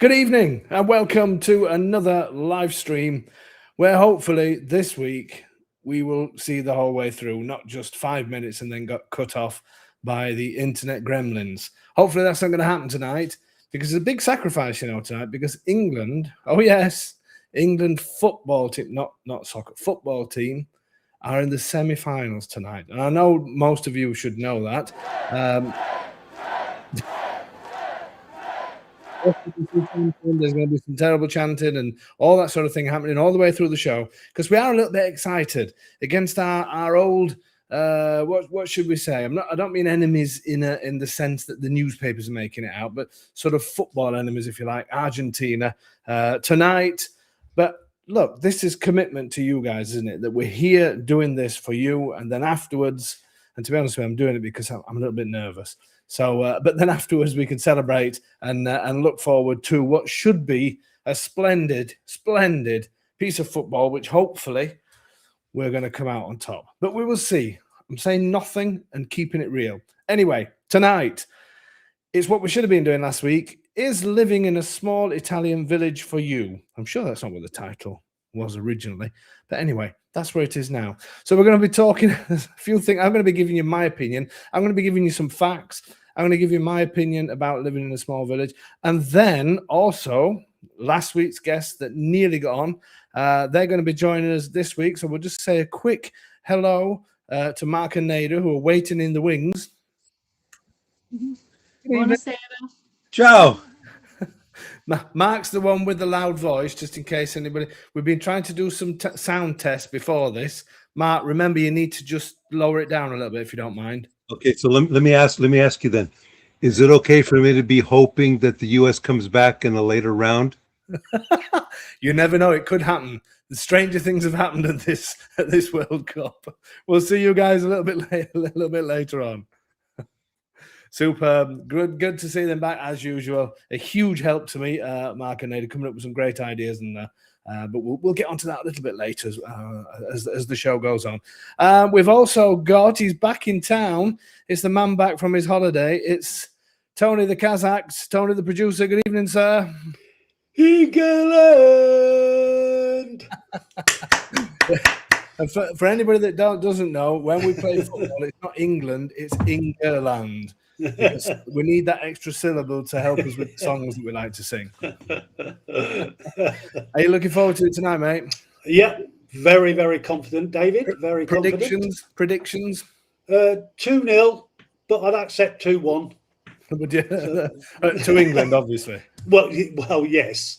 Good evening and welcome to another live stream where hopefully this week we will see the whole way through, not just 5 minutes and then got cut off by the internet gremlins. Hopefully that's not going to happen tonight because it's a big sacrifice, tonight because England, oh yes, England football team, not soccer, football team are in the semi-finals tonight. And I know most of you should know that. There's going to be some terrible chanting and all that sort of thing happening all the way through the show because we are a little bit excited against our old what should we say? I don't mean enemies in the sense that the newspapers are making it out, but sort of football enemies, if you like, Argentina tonight. But look, this is commitment to you guys, isn't it? That we're here doing this for you, and then afterwards, and to be honest with you, I'm doing it because I'm a little bit nervous. So, but then afterwards we can celebrate and look forward to what should be a splendid piece of football, which hopefully we're going to come out on top. But we will see. I'm saying nothing and keeping it real. Anyway, tonight is what we should have been doing last week, is living in a small Italian village for you. I'm sure that's not what the title was originally. But anyway, that's where it is now. So we're going to be talking a few things. I'm going to be giving you my opinion. I'm going to be giving you some facts. I'm going to give you my opinion about living in a small village. And then also, last week's guests that nearly got on, they're going to be joining us this week. So we'll just say a quick hello to Mark and Nader, who are waiting in the wings. Buonasera. Ciao. Mark's the one with the loud voice, just in case anybody... We've been trying to do some sound tests before this. Mark, remember, you need to just lower it down a little bit, if you don't mind. Okay, so let me ask you then. Is it okay for me to be hoping that the U.S. comes back in a later round? You never know. It could happen. The stranger things have happened at this World Cup. We'll see you guys a little bit later on. Superb. Good to see them back as usual. A huge help to me, Mark and Nader, coming up with some great ideas, and but we'll get onto that a little bit later as the show goes on. We've also got, he's back in town. It's the man back from his holiday. It's Tony the Kazakhs, Tony the producer. Good evening, sir. England. And for anybody that doesn't know, when we play football, it's not England, it's England. Because we need that extra syllable to help us with the songs that we like to sing. Are you looking forward to it tonight, mate? Yeah, very, very confident, David. Very Predictions? confident. 2-0, but I'd accept 2-1. To England, obviously. Well, yes.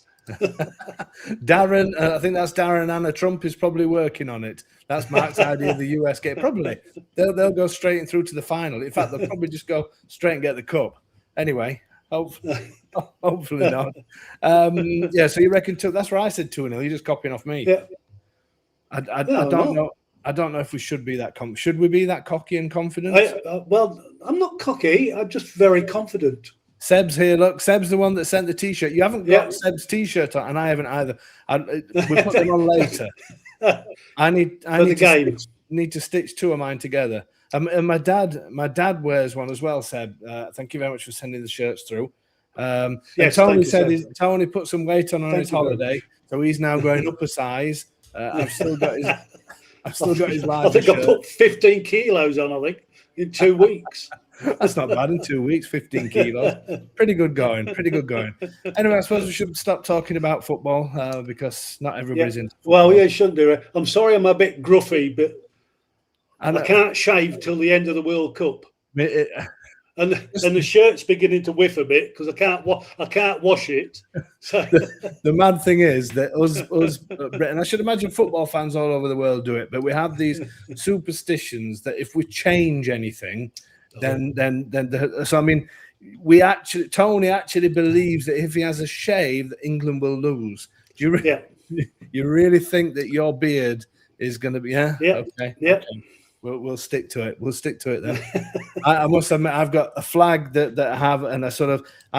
Darren, I think that's Darren and Anna Trump is probably working on it. That's Mark's idea of the US game. Probably. They'll go straight and through to the final. In fact, they'll probably just go straight and get the cup. Anyway, hopefully not. Yeah, so you reckon that's where I said 2-0. You're just copying off me. Yeah. I don't know. I don't know if we should be that should we be that cocky and confident? Well, I'm not cocky. I'm just very confident. Seb's here. Look, Seb's the one that sent the T-shirt. You haven't got Seb's T-shirt on, and I haven't either. We'll put them on later. I need to stitch two of mine together. And my dad wears one as well, Seb. Thank you very much for sending the shirts through. Yes, Tony said Tony put some weight on his holiday, so he's now going up a size. I've still got his I think I put 15 kilos on, I think, in 2 weeks. That's not bad. In 2 weeks, 15 kilos. Pretty good going. Anyway, I suppose we should stop talking about football because not everybody's into football. Well, yeah, you shouldn't do it. I'm sorry I'm a bit gruffy, but I can't shave till the end of the World Cup. And the shirt's beginning to whiff a bit because I can't wash it. So. The mad thing is that us Britain, I should imagine football fans all over the world do it, but we have these superstitions that if we change anything, then so I mean, Tony actually believes that if he has a shave, that England will lose. Do you really think that your beard is going to be? Yeah. Okay. Yeah. Okay. We'll stick to it. We'll stick to it then. I must admit, I've got a flag that I have, and I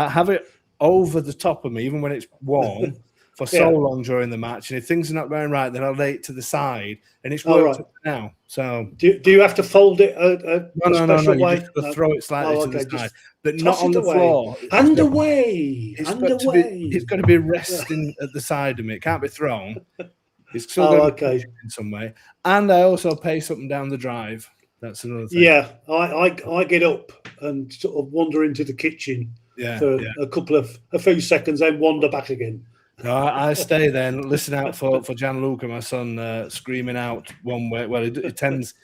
have it over the top of me, even when it's warm. for so long during the match, and if things are not going right, then I'll lay it to the side, and it's worked now. So do you have to fold it a special way? You just got to throw it slightly to the side, but not on the floor. Hand away. It's got to be resting at the side of me. It can't be thrown. It's still got to be in some way. And I also pace up and down the drive. That's another thing. Yeah, I get up and sort of wander into the kitchen for a few seconds, then wander back again. No, I stay there and listen out for Gianluca, my son, screaming out one way. Well, it tends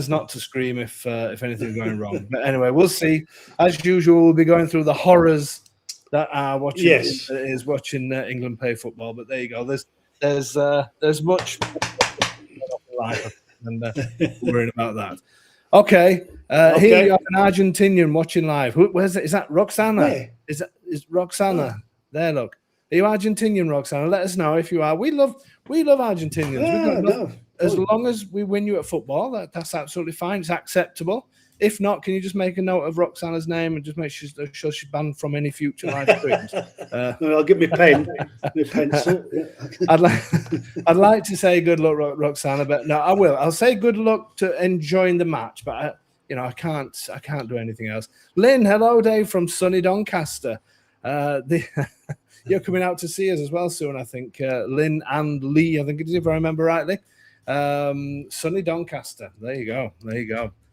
not to scream if anything's going wrong. But anyway, we'll see. As usual, we'll be going through the horrors that are watching England play football. But there you go. There's much life and worrying about that. Okay. Here you have an Argentinian watching live. Where's it? Is that Roxana? Where? Is Roxana? There, look. Are you Argentinian, Roxana? Let us know if you are. We love Argentinians. As long as we win you at football, that's absolutely fine. It's acceptable. If not, can you just make a note of Roxana's name and just make sure she's banned from any future live streams? I'll give me pen, my pencil. I'd like to say good luck, Roxana, but no, I will. I'll say good luck to enjoying the match, but I can't do anything else. Lynn, hello, Dave from sunny Doncaster. You're coming out to see us as well soon, I think. Lynn and Lee, I think it is, if I remember rightly. Sunny Doncaster. There you go.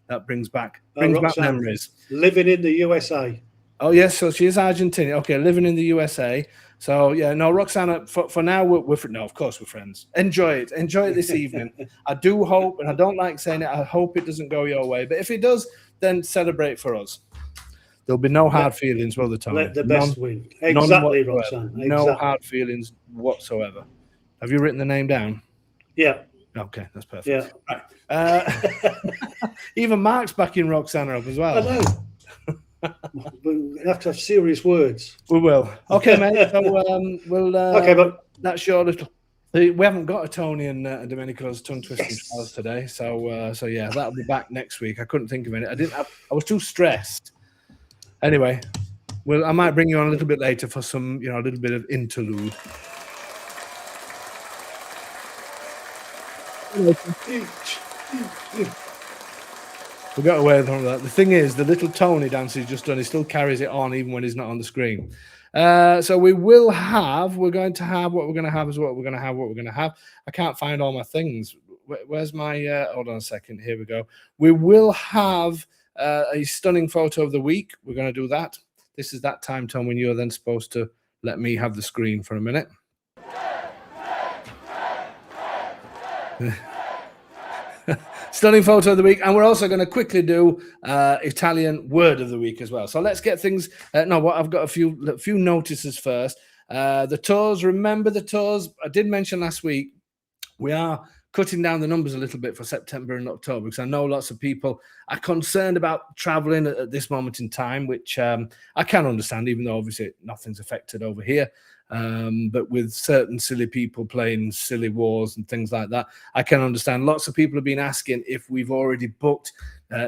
That brings back memories. Living in the USA. Oh yes, so she is Argentinian. Okay, living in the USA. So yeah, no, Roxana. For now, of course we're friends. Enjoy it this evening. I do hope, and I don't like saying it, I hope it doesn't go your way. But if it does, then celebrate for us. There'll be no hard feelings, will there, Tony? Let the best win. Exactly, Roxana. Exactly. No hard feelings whatsoever. Have you written the name down? Yeah. Okay, that's perfect. Yeah. Right. Even Mark's backing Roxana up as well. I know. We have to have serious words. We will. Okay, mate. So we'll. Okay, but that's your little. We haven't got a Tony and Domenico's tongue twisting trials today, so yeah, that'll be back next week. I couldn't think of it. I was too stressed. Anyway, I might bring you on a little bit later for some, a little bit of interlude. We got away from that. The thing is, the little Tony dance he's just done, he still carries it on even when he's not on the screen. So we're going to have what we're going to have is what we're going to have. I can't find all my things. Where's my, hold on a second. Here we go. We will have a stunning photo of the week. We're going to do that. This is that time, Tom, when you're then supposed to let me have the screen for a minute. Stunning photo of the week, and we're also going to quickly do Italian word of the week as well. So let's get things. I've got a few notices first. The tours. Remember the tours? I did mention last week. We are cutting down the numbers a little bit for September and October because I know lots of people are concerned about traveling at this moment in time, which I can understand, even though obviously nothing's affected over here. But with certain silly people playing silly wars and things like that, I can understand. Lots of people have been asking if we've already booked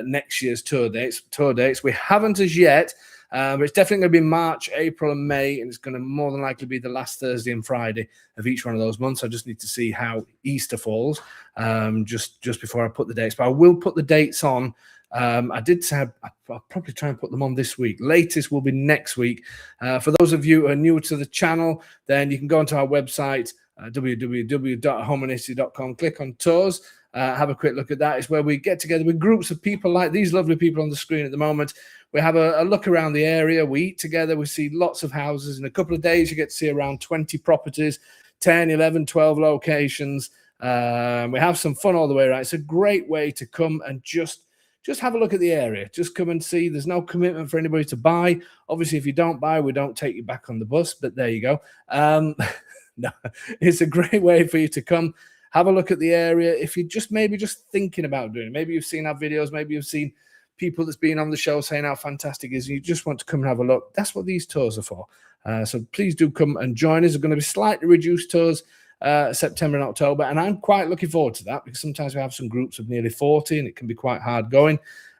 next year's tour dates. We haven't as yet, but it's definitely going to be March, April, and May, and it's going to more than likely be the last Thursday and Friday of each one of those months. I just need to see how Easter falls just before I put the dates. But I will put the dates on. I did say I'll probably try and put them on this week. Latest will be next week. For those of you who are new to the channel, then you can go onto our website, www.homenisty.com, click on tours, have a quick look at that. It's where we get together with groups of people like these lovely people on the screen at the moment. We have a look around the area. We eat together. We see lots of houses. In a couple of days, you get to see around 20 properties, 10, 11, 12 locations. We have some fun all the way around. It's a great way to come and just have a look at the area. Just come and see. There's no commitment for anybody to buy. Obviously, if you don't buy, we don't take you back on the bus, but there you go. No, it's a great way for you to come, have a look at the area. If you're maybe just thinking about doing it, maybe you've seen our videos, maybe you've seen people that's been on the show saying how fantastic it is, and you just want to come and have a look. That's what these tours are for. So please do come and join us. There's going to be slightly reduced tours September and October, and I'm quite looking forward to that because sometimes we have some groups of nearly 40 and it can be quite hard going.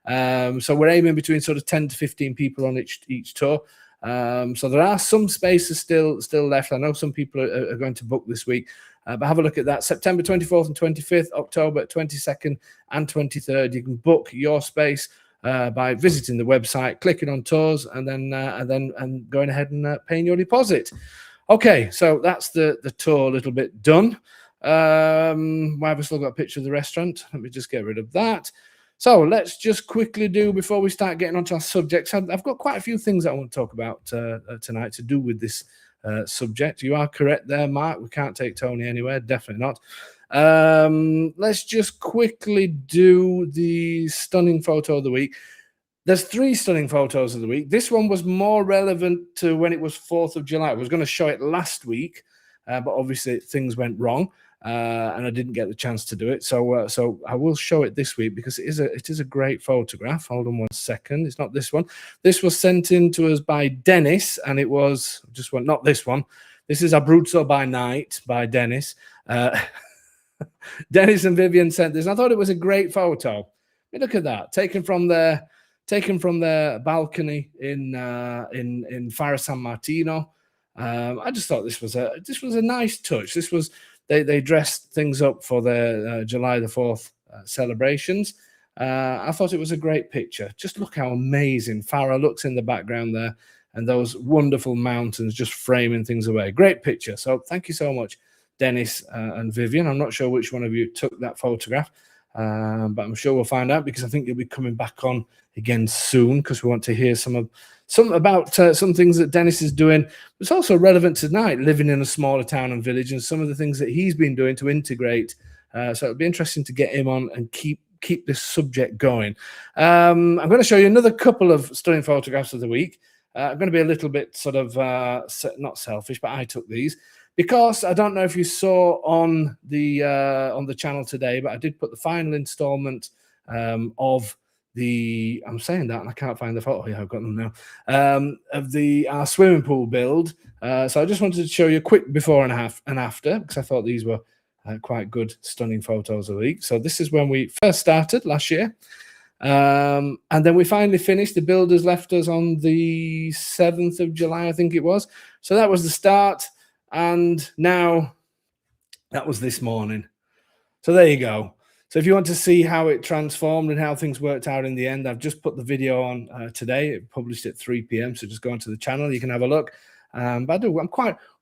So we're aiming between sort of 10 to 15 people on each tour. So there are some spaces still left. I know some people are going to book this week, but have a look at that. September 24th and 25th, October 22nd and 23rd. You can book your space by visiting the website, clicking on tours, and then going ahead and paying your deposit. Okay, so that's the tour a little bit done. Why have I still got a picture of the restaurant? Let me just get rid of that. So let's just quickly do, before we start getting onto our subjects, I've got quite a few things I want to talk about tonight to do with this subject. You are correct there, Mark. We can't take Tony anywhere. Definitely not. Let's just quickly do the stunning photo of the week. There's 3 stunning photos of the week. This one was more relevant to when it was 4th of July. I was going to show it last week, but obviously things went wrong. And I didn't get the chance to do it, so I will show it this week because it is a great photograph. Hold on one second. It's not this one. This was sent in to us by Dennis, and it was not this one. This is Abruzzo by Night by Dennis. Dennis and Vivian sent this, and I thought it was a great photo. I mean, look at that, taken from their balcony in Fara San Martino. I just thought this was a nice touch. This was. They dressed things up for their July the 4th celebrations. I thought it was a great picture. Just look how amazing Farah looks in the background there, and those wonderful mountains just framing things away. Great picture. So thank you so much, Dennis and Vivian. I'm not sure which one of you took that photograph, but I'm sure we'll find out, because I think you'll be coming back on again soon, because we want to hear some things that Dennis is doing. It's also relevant tonight, living in a smaller town and village, and some of the things that he's been doing to integrate. So it'll be interesting to get him on and keep this subject going. I'm going to show you another couple of stunning photographs of the week. I'm going to be a little bit sort of not selfish, but I took these because I don't know if you saw on the channel today, but I did put the final installment of the, I'm saying that and I can't find the photo. Yeah, I've got them now. Of our swimming pool build. So I just wanted to show you a quick before and after, because I thought these were quite good, stunning photos of the week. So this is when we first started last year. And then we finally finished. The builders left us on the 7th of July, I think it was. So that was the start. And now that was this morning. So there you go. So if you want to see how it transformed and how things worked out in the end, I've just put the video on today. It published at 3 p.m. So just go onto the channel. You can have a look. But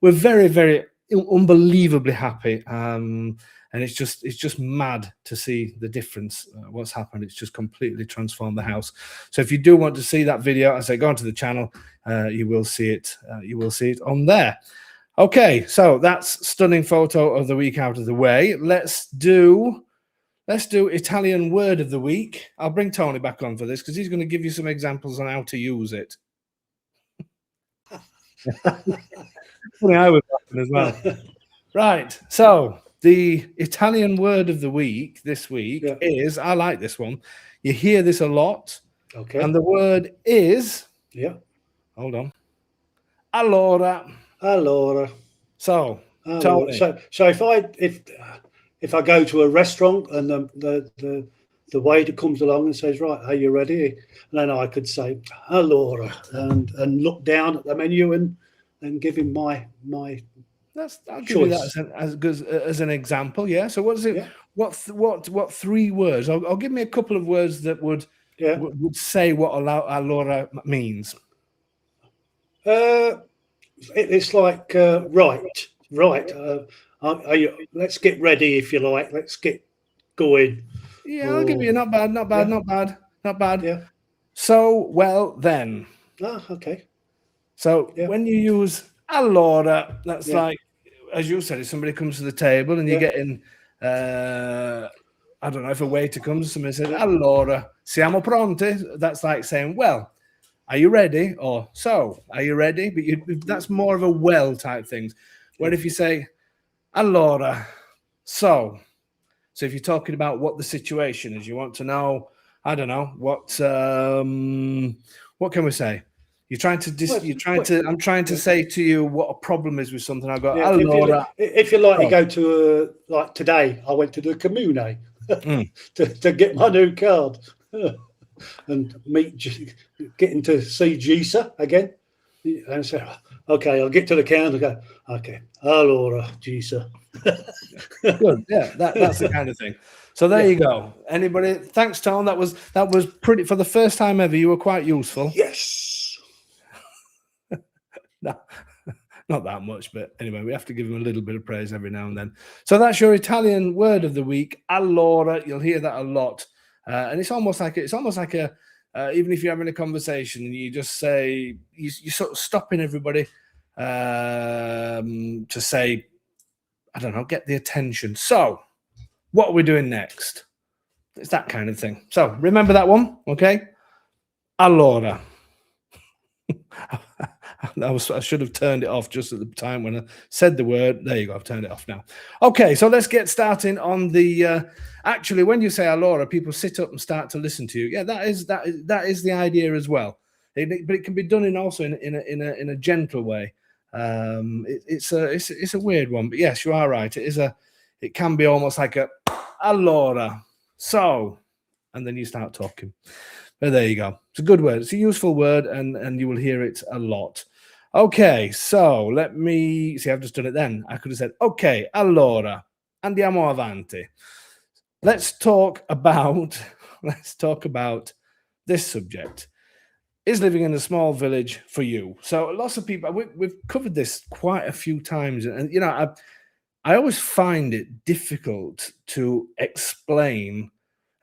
we're very, very unbelievably happy. And it's just mad to see the difference, what's happened. It's just completely transformed the house. So if you do want to see that video, I say go onto the channel. You will see it. You will see it on there. Okay, so that's stunning photo of the week out of the way. Let's do Italian word of the week. I'll bring Tony back on for this because he's going to give you some examples on how to use it. I was laughing as well. Right, so the Italian word of the week this week is, I like this one. You hear this a lot. Okay. And the word is, hold on. Allora. So, Tony. So if I go to a restaurant and the waiter comes along and says, right, are you ready? And then I could say, allora, and look down at the menu and give him my I'll give you that as an example. Yeah. So what is it? Yeah. What 3 words? I'll give me a couple of words that would say what allora means. It's like right. Let's get ready, if you like. Let's get going. Yeah, I'll give you not bad. Yeah. So well then. Ah, okay. So when you use allora, that's like, as you said, if somebody comes to the table and you're getting, I don't know, if a waiter comes, somebody says, allora, siamo pronti? That's like saying, well, are you ready? Or so, are you ready? But that's more of a well type thing. Where if you say, allora, so if you're talking about what the situation is, you want to know, I don't know, what can we say? I'm trying to say to you what a problem is with something. I go, allora. If you like, you go to like today, I went to the Comune to get my new card and getting to see Gisa again. And say, okay, I'll get to the counter and go, okay, allora, Jesus. Good. Yeah, that's the kind of thing. So there you go. Anybody? Thanks, Tom. That was pretty, for the first time ever. You were quite useful. Yes. No, not that much, but anyway, we have to give him a little bit of praise every now and then. So that's your Italian word of the week, allora. You'll hear that a lot, and it's almost like a even if you're having a conversation and you just say, you sort of stopping everybody to say, I don't know, get the attention. So what are we doing next? It's that kind of thing. So remember that one, okay? Allora. I should have turned it off just at the time when I said the word. There you go. I've turned it off now. Okay, so let's get starting on the. Actually, when you say allora, people sit up and start to listen to you. Yeah, that is the idea as well. But it can be done in a gentle way. It's a weird one, but yes, you are right. It can be almost like a allora. So, and then you start talking. But there you go. It's a good word. It's a useful word, and you will hear it a lot. Okay, so let me see. I've just done it then. I could have said, okay, allora, andiamo avanti. Let's talk about this subject. Is living in a small village for you? So lots of people, we've covered this quite a few times, and you know, I always find it difficult to explain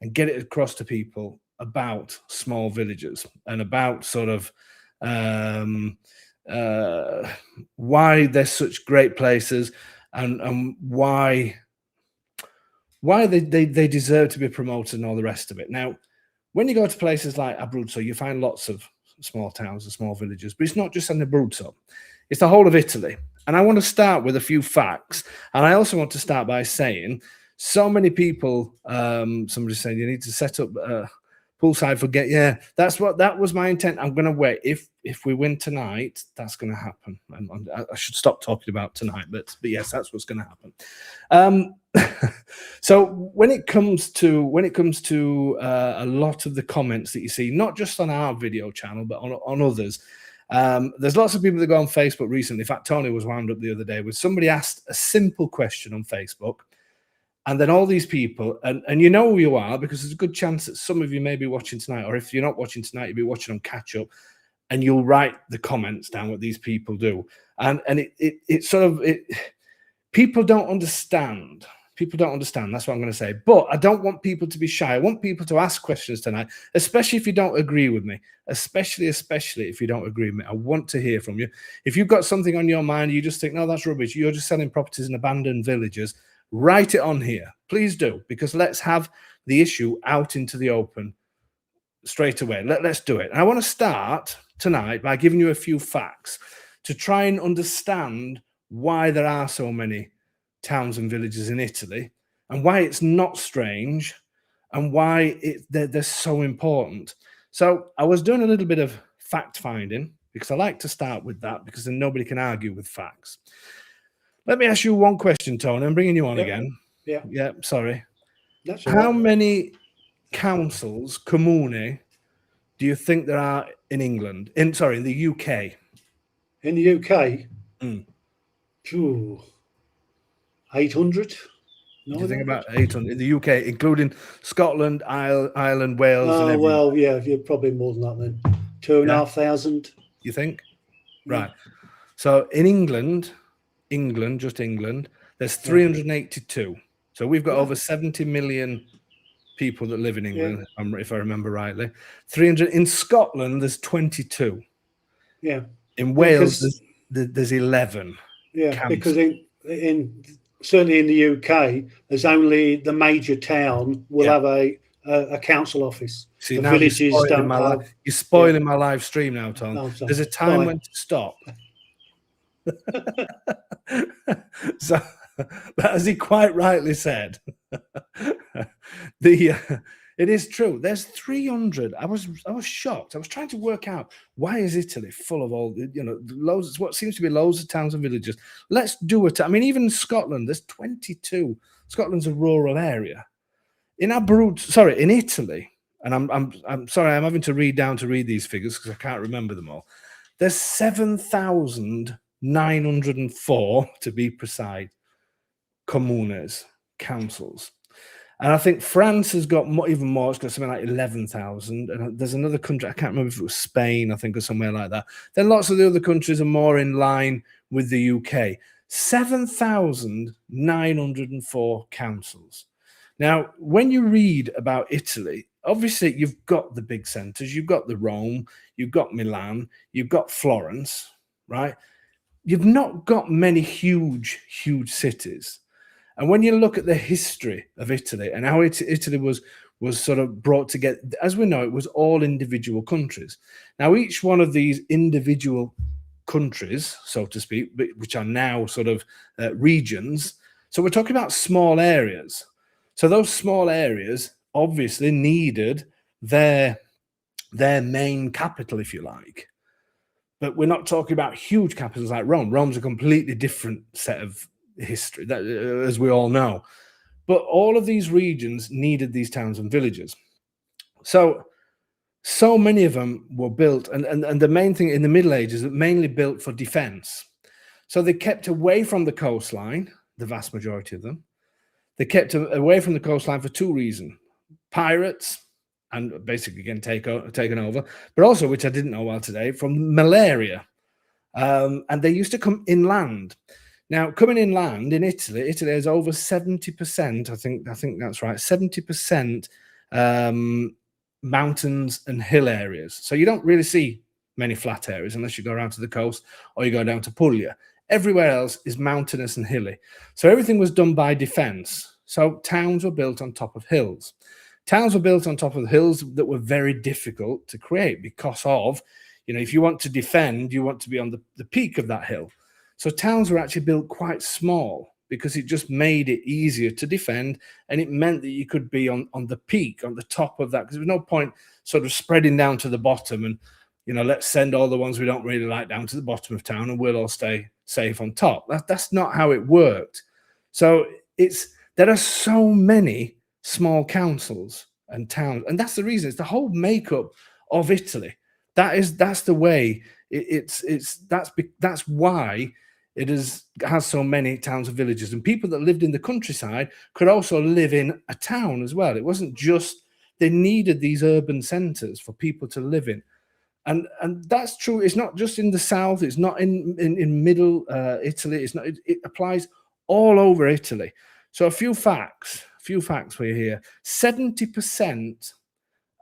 and get it across to people about small villages and about sort of why they're such great places and why they deserve to be promoted and all the rest of it. Now, when you go to places like Abruzzo, you find lots of small towns and small villages, but it's not just in Abruzzo. It's the whole of Italy. And I want to start with a few facts. And I also want to start by saying so many people, somebody's saying you need to set up poolside for that was my intent. I'm going to wait. If we win tonight, that's going to happen. And I should stop talking about tonight, but yes, that's what's going to happen. So when it comes to a lot of the comments that you see, not just on our video channel, but on others, there's lots of people that go on Facebook recently. In fact, Tony was wound up the other day with somebody asked a simple question on Facebook. And then all these people, and you know who you are, because there's a good chance that some of you may be watching tonight, or if you're not watching tonight, you'll be watching on catch up, and you'll write the comments down what these people do. And people don't understand. People don't understand. That's what I'm going to say. But I don't want people to be shy. I want people to ask questions tonight, especially if you don't agree with me. Especially if you don't agree with me. I want to hear from you. If you've got something on your mind, you just think, no, that's rubbish. You're just selling properties in abandoned villages. Write it on here. Please do, because let's have the issue out into the open straight away. Let's do it. And I want to start tonight by giving you a few facts to try and understand why there are so many towns and villages in Italy and why it's not strange and why they're so important. So I was doing a little bit of fact finding because I like to start with that because then nobody can argue with facts. Let me ask you one question, Tony. I'm bringing you on again. Yeah, sorry. That's How many councils, comuni, do you think there are in England? In the UK? In the UK? 800? Do you think about 800 in the UK, including Scotland, Ireland, Wales? Oh, and well, yeah, you're probably more than that then. 2,500. You think? Yeah. Right. So in England, just England, there's 382. So we've got over 70 million people that live in England, if I remember rightly. 300 in Scotland, there's 22. Yeah. In Wales, there's 11. Yeah, councils. because in certainly in the UK, there's only the major town will have a council office. See, the now villages you're spoiling my live stream now, Tom. No, there's a time when to stop. So, as he quite rightly said, it is true. There's 300. I was shocked. I was trying to work out why is Italy full of all loads. What seems to be loads of towns and villages. Let's do it. I mean, even in Scotland, there's 22. Scotland's a rural area. In Italy, and I'm sorry, I'm having to read these figures because I can't remember them all. There's 7,904, to be precise, comunes, councils. And I think France has got even more. It's got something like 11,000. And there's another country, I can't remember if it was Spain, I think, or somewhere like that. Then lots of the other countries are more in line with the UK. 7,904 councils. Now, when you read about Italy, obviously you've got the big centres. You've got the Rome, you've got Milan, you've got Florence, right? You've not got many huge cities. And when you look at the history of Italy and how Italy was sort of brought together, as we know, it was all individual countries. Now, each one of these individual countries, so to speak, which are now sort of regions. So we're talking about small areas. So those small areas obviously needed their main capital, if you like. But we're not talking about huge capitals like Rome. Rome's a completely different set of history, that, as we all know. But all of these regions needed these towns and villages. So many of them were built, and the main thing in the Middle Ages, mainly built for defense. So they kept away from the coastline, the vast majority of them. They kept away from the coastline for two reasons: pirates, and basically again taken over, but also, which I didn't know well today, from malaria. And they used to come inland. Now, coming inland in Italy has over 70%, I think that's right, 70% mountains and hill areas. So you don't really see many flat areas unless you go around to the coast or you go down to Puglia. Everywhere else is mountainous and hilly. So everything was done by defense. So towns were built on top of hills. Towns were built on top of hills that were very difficult to create because of, if you want to defend, you want to be on the peak of that hill. So towns were actually built quite small because it just made it easier to defend, and it meant that you could be on the peak, on the top of that, because there was no point sort of spreading down to the bottom and, let's send all the ones we don't really like down to the bottom of town and we'll all stay safe on top. That's not how it worked. So there are so many small councils and towns, and that's the reason. It's the whole makeup of Italy. That's the way that's why it has so many towns and villages, and people that lived in the countryside could also live in a town as well. It wasn't just they needed these urban centers for people to live in, and that's true. It's not just in the south. It's not in middle Italy. It's not. It applies all over Italy. So a few facts for you here. 70%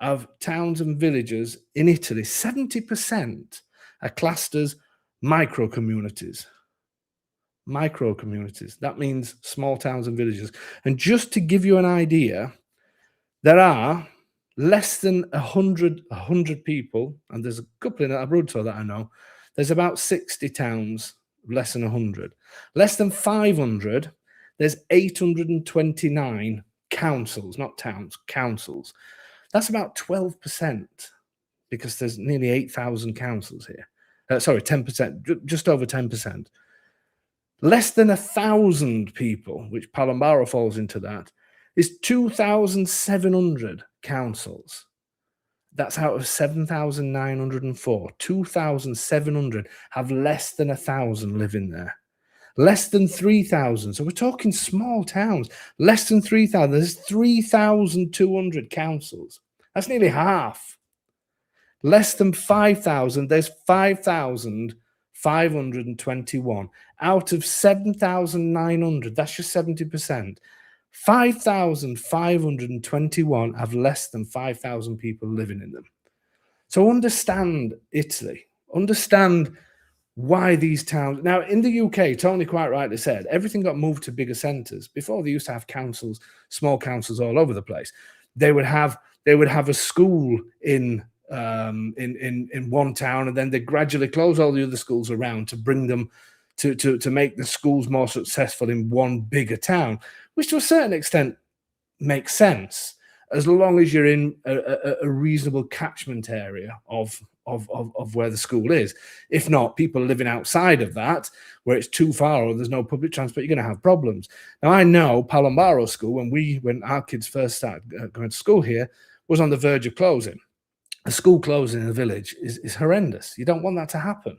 of towns and villages in Italy, 70% are classed as micro-communities. Micro-communities. That means small towns and villages. And just to give you an idea, there are less than 100 people, and there's a couple in Abruzzo that I know. There's about 60 towns, less than 100. Less than 500, there's 829 councils, not towns, councils. That's about 12%, because there's nearly 8,000 councils here. Sorry, 10%, just over 10%. Less than 1,000 people, which Palombaro falls into that, is 2,700 councils. That's out of 7,904. 2,700 have less than 1,000 living there. Less than 3,000. So we're talking small towns. Less than 3,000. There's 3,200 councils. That's nearly half. Less than 5,000. There's 5,521. Out of 7,900. That's just 70%. 5,521 have less than 5,000 people living in them. So understand Italy. Understand why these towns. Now, in the UK, Tony quite rightly said, everything got moved to bigger centres. Before, they used to have councils, small councils all over the place. They would have a school in one town, and then they gradually close all the other schools around to bring them to make the schools more successful in one bigger town, which to a certain extent makes sense, as long as you're in a reasonable catchment area of where the school is. If not, people living outside of that, where it's too far or there's no public transport, you're going to have problems. Now, I know Palombaro School, when our kids first started going to school here, was on the verge of closing. a school closing in a village is horrendous. You don't want that to happen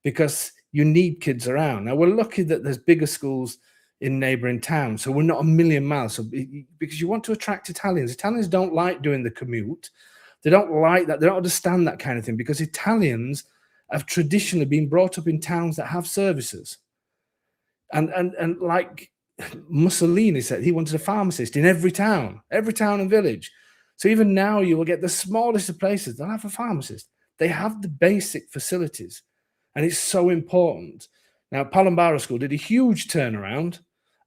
because you need kids around. Now, we're lucky that there's bigger schools in neighboring towns, so we're not a million miles. So, because you want to attract Italians. Italians don't like doing the commute. They don't like that. They don't understand that kind of thing because Italians have traditionally been brought up in towns that have services. And like Mussolini said, he wanted a pharmacist in every town and village. So even now, you will get the smallest of places, they'll have a pharmacist. They have the basic facilities, and it's so important. Now, Palombara School did a huge turnaround,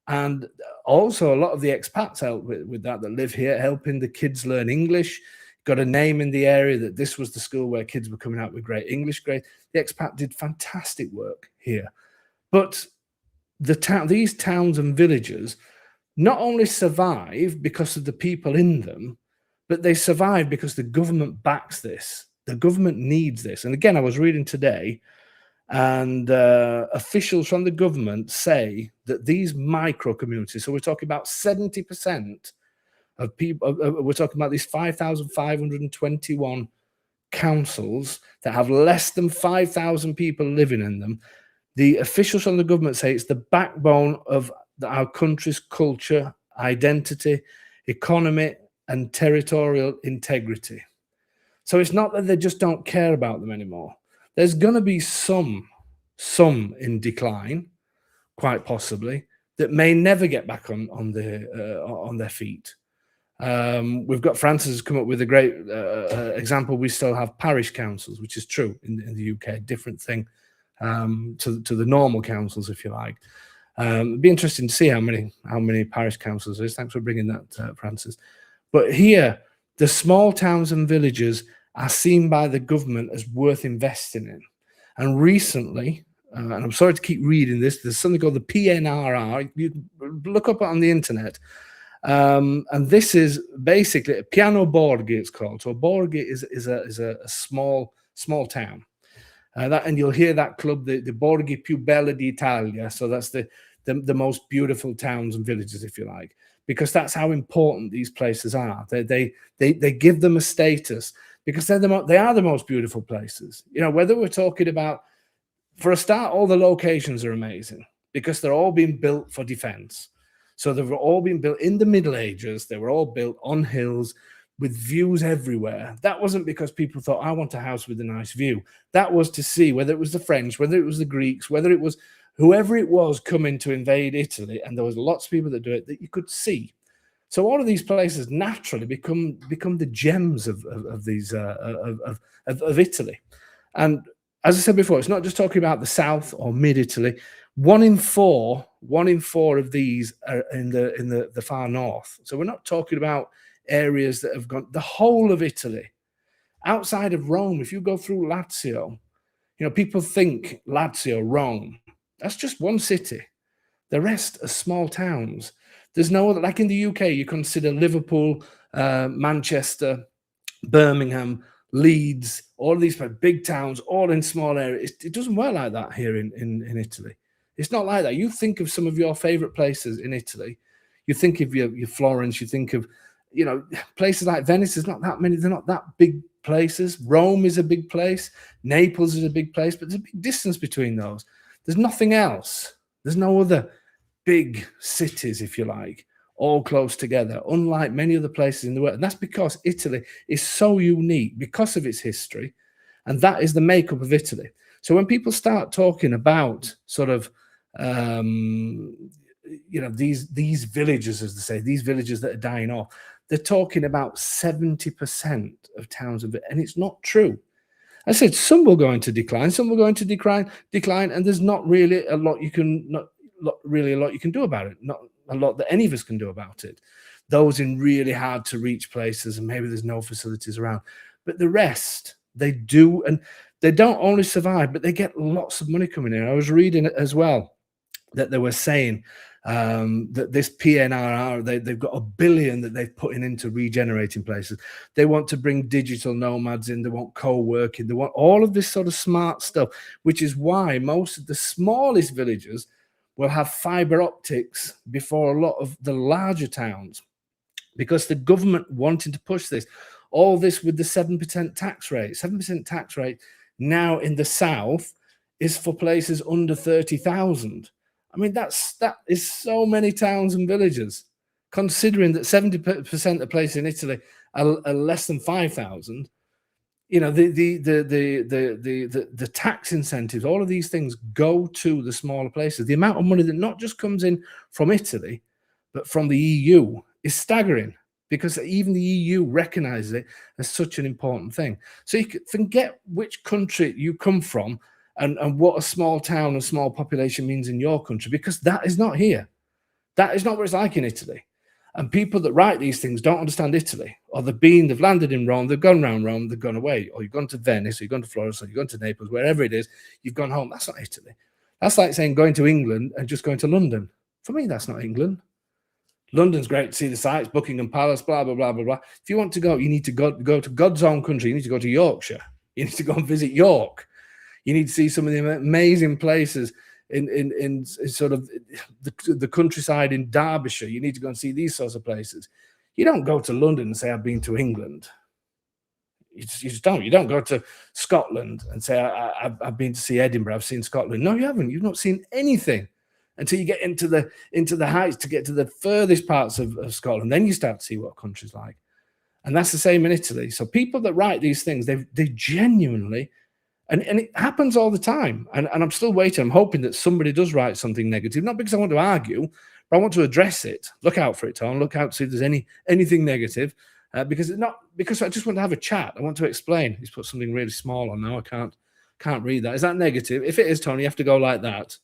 and also a lot of the expats helped with that live here, helping the kids learn English. Got a name in the area that this was the school where kids were coming out with great English grades. The expat did fantastic work here. But these towns and villages not only survive because of the people in them, but they survive because the government backs this. The government needs this. And again, I was reading today, and officials from the government say that these micro communities, so we're talking about 70% of people, we're talking about these 5,521 councils that have less than 5,000 people living in them. The officials from the government say it's the backbone of our country's culture, identity, economy, and territorial integrity. So it's not that they just don't care about them anymore. There's going to be some in decline, quite possibly, that may never get back on their feet. We've got Francis has come up with a great example. We still have parish councils, which is true in the UK, different thing to the normal councils, if you like. It'd be interesting to see how many parish councils there is. Thanks for bringing that, Francis. But here, the small towns and villages are seen by the government as worth investing in. And recently, and I'm sorry to keep reading this, there's something called the PNRR. You look up on the internet. And this is basically Piano Borghi, it's called. So Borghi is a small town. And you'll hear that club, the Borghi più bella d'Italia. So that's the most beautiful towns and villages, if you like, because that's how important these places are. They give them a status because they are the most beautiful places. You know, whether we're talking about, for a start, all the locations are amazing because they're all being built for defense. So they've all been built in the Middle Ages. They were all built on hills with views everywhere. That wasn't because people thought, I want a house with a nice view. That was to see whether it was the French, whether it was the Greeks, whether it was whoever it was coming to invade Italy. And there was lots of people that do it that you could see. So all of these places naturally become the gems of Italy. And as I said before, it's not just talking about the South or mid-Italy. One in four of these are in the far north. So we're not talking about areas that have gone the whole of Italy. Outside of Rome, if you go through Lazio, you know, people think Lazio, Rome, that's just one city. The rest are small towns. There's no other, like in the UK, you consider Liverpool, Manchester, Birmingham, Leeds, all of these big towns, all in small areas. It doesn't work like that here in Italy. It's not like that. You think of some of your favorite places in Italy. You think of your Florence. You think of, you know, places like Venice. There's not that many. They're not that big places. Rome is a big place. Naples is a big place. But there's a big distance between those. There's nothing else. There's no other big cities, if you like, all close together, unlike many other places in the world. And that's because Italy is so unique because of its history. And that is the makeup of Italy. So when people start talking about sort of, you know, these villages, as they say, these villages that are dying off, they're talking about 70% of towns, and it's not true. I said some will go into decline, some will go into decline, and there's not really a lot you can do about it. Not a lot that any of us can do about it. Those in really hard to reach places, and maybe there's no facilities around, but the rest they do, and they don't only survive, but they get lots of money coming in. I was reading it as well that they were saying that this PNRR, they've got $1 billion that they've put into regenerating places. They want to bring digital nomads in. They want co-working. They want all of this sort of smart stuff, which is why most of the smallest villages will have fiber optics before a lot of the larger towns, because the government wanting to push this. All this with the 7% tax rate. 7% tax rate now in the south is for places under 30,000. I mean, that is so many towns and villages, considering that 70% of places in Italy are less than 5,000. You know, the tax incentives, all of these things go to the smaller places. The amount of money that not just comes in from Italy, but from the EU is staggering, because even the EU recognizes it as such an important thing. So you can forget which country you come from and what a small town and small population means in your country, because that is not here. That is not what it's like in Italy. And people that write these things don't understand Italy, or they've landed in Rome, they've gone around Rome, they've gone away, or you've gone to Venice, or you've gone to Florence, or you've gone to Naples, wherever it is, you've gone home. That's not Italy. That's like saying going to England and just going to London. For me, that's not England. London's great to see the sights, Buckingham Palace, blah, blah, blah, blah, blah. If you want to go, you need to go to God's own country. You need to go to Yorkshire. You need to go and visit York. You need to see some of the amazing places in sort of the countryside in Derbyshire. You need to go and see these sorts of places. You don't go to London and say, I've been to England. You just don't. You don't go to Scotland and say, I've been to see Edinburgh, I've seen Scotland. No, you haven't. You've not seen anything until you get into the heights, to get to the furthest parts of Scotland. Then you start to see what country's like. And that's the same in Italy. So people that write these things, they genuinely, and it happens all the time. And I'm still waiting. I'm hoping that somebody does write something negative, not because I want to argue, but I want to address it. Look out for it, Tom. Look out to see if there's anything negative. Because I just want to have a chat. I want to explain. He's put something really small on now. I can't read that. Is that negative? If it is, Tony, you have to go like that,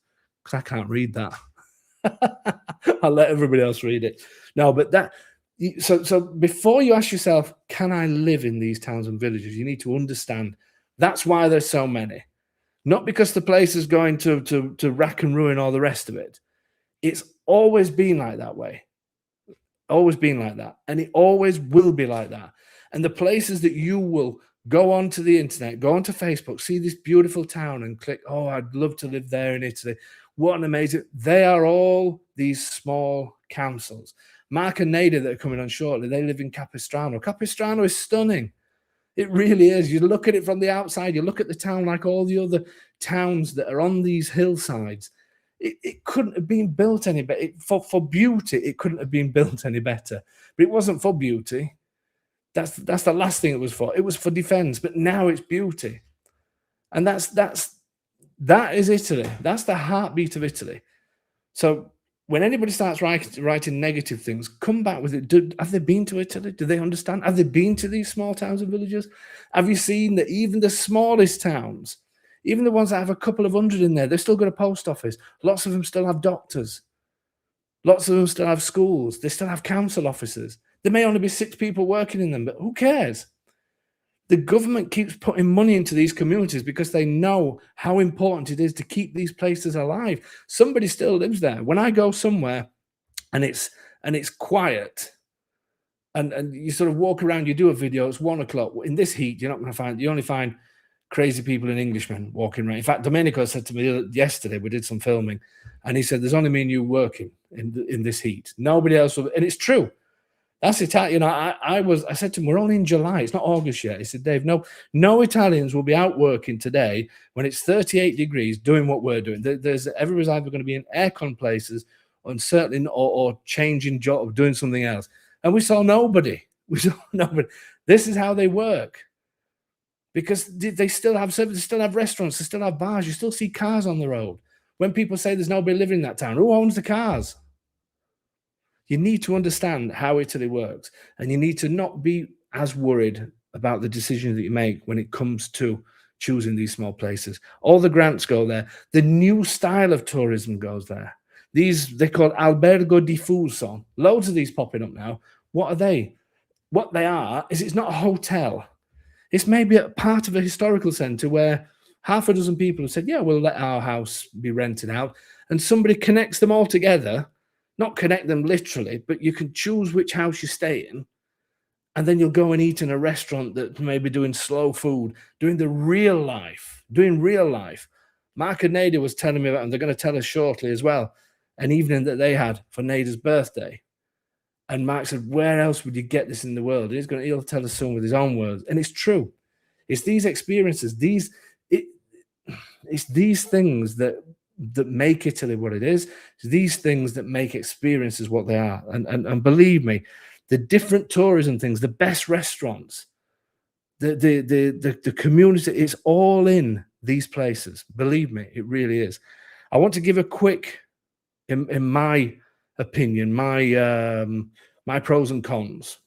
because I can't read that. I'll let everybody else read it. No, but that. So before you ask yourself, can I live in these towns and villages? You need to understand that's why there's so many. Not because the place is going to rack and ruin all the rest of it. It's always been like that way. Always been like that. And it always will be like that. And the places that you will go onto the internet, go onto Facebook, see this beautiful town and click, oh, I'd love to live there in Italy. What an amazing, they are all these small councils. Mark and Nader that are coming on shortly, they live in Capistrano. Capistrano is stunning. It really is. You look at it from the outside, you look at the town like all the other towns that are on these hillsides. It couldn't have been built any better. For beauty, it couldn't have been built any better. But it wasn't for beauty. That's the last thing it was for. It was for defense, but now it's beauty. And that is Italy. That's the heartbeat of Italy. So when anybody starts writing negative things, come back with it. Have they been to Italy? Do they understand? Have they been to these small towns and villages? Have you seen that even the smallest towns, even the ones that have a couple of hundred in there, they've still got a post office. Lots of them still have doctors. Lots of them still have schools. They still have council offices. There may only be 6 people working in them, but who cares? The government keeps putting money into these communities because they know how important it is to keep these places alive. Somebody still lives there. When I go somewhere and it's quiet and you sort of walk around, you do a video, it's 1 o'clock. In this heat, you only find crazy people and Englishmen walking around. In fact, Domenico said to me yesterday, we did some filming, and he said, there's only me and you working in this heat. Nobody else will. And it's true. That's Italian. I said to him, we're only in July. It's not August yet. He said, Dave, no Italians will be out working today when it's 38 degrees doing what we're doing. Everybody's either going to be in aircon places and certainly or changing job, doing something else. And we saw nobody. This is how they work. Because they still have service, they still have restaurants, they still have bars. You still see cars on the road. When people say there's nobody living in that town, who owns the cars? You need to understand how Italy works, and you need to not be as worried about the decisions that you make when it comes to choosing these small places. All the grants go there. The new style of tourism goes there. They're called albergo diffuso. Loads of these popping up now. What are they? What they are is it's not a hotel. It's maybe a part of a historical centre where half a dozen people have said, yeah, we'll let our house be rented out. And somebody connects them all together, not connect them literally, but you can choose which house you stay in. And then you'll go and eat in a restaurant that may be doing slow food, doing real life. Mark and Nader was telling me about, and they're going to tell us shortly as well, an evening that they had for Nader's birthday. And Mark said, where else would you get this in the world? He'll tell us someone with his own words. And it's true. It's these experiences, it's these things that make Italy what it is. It's these things that make experiences what they are. And believe me, the different tourism things, the best restaurants, the community, it's all in these places. Believe me, it really is. I want to give a quick, in my opinion, my pros and cons.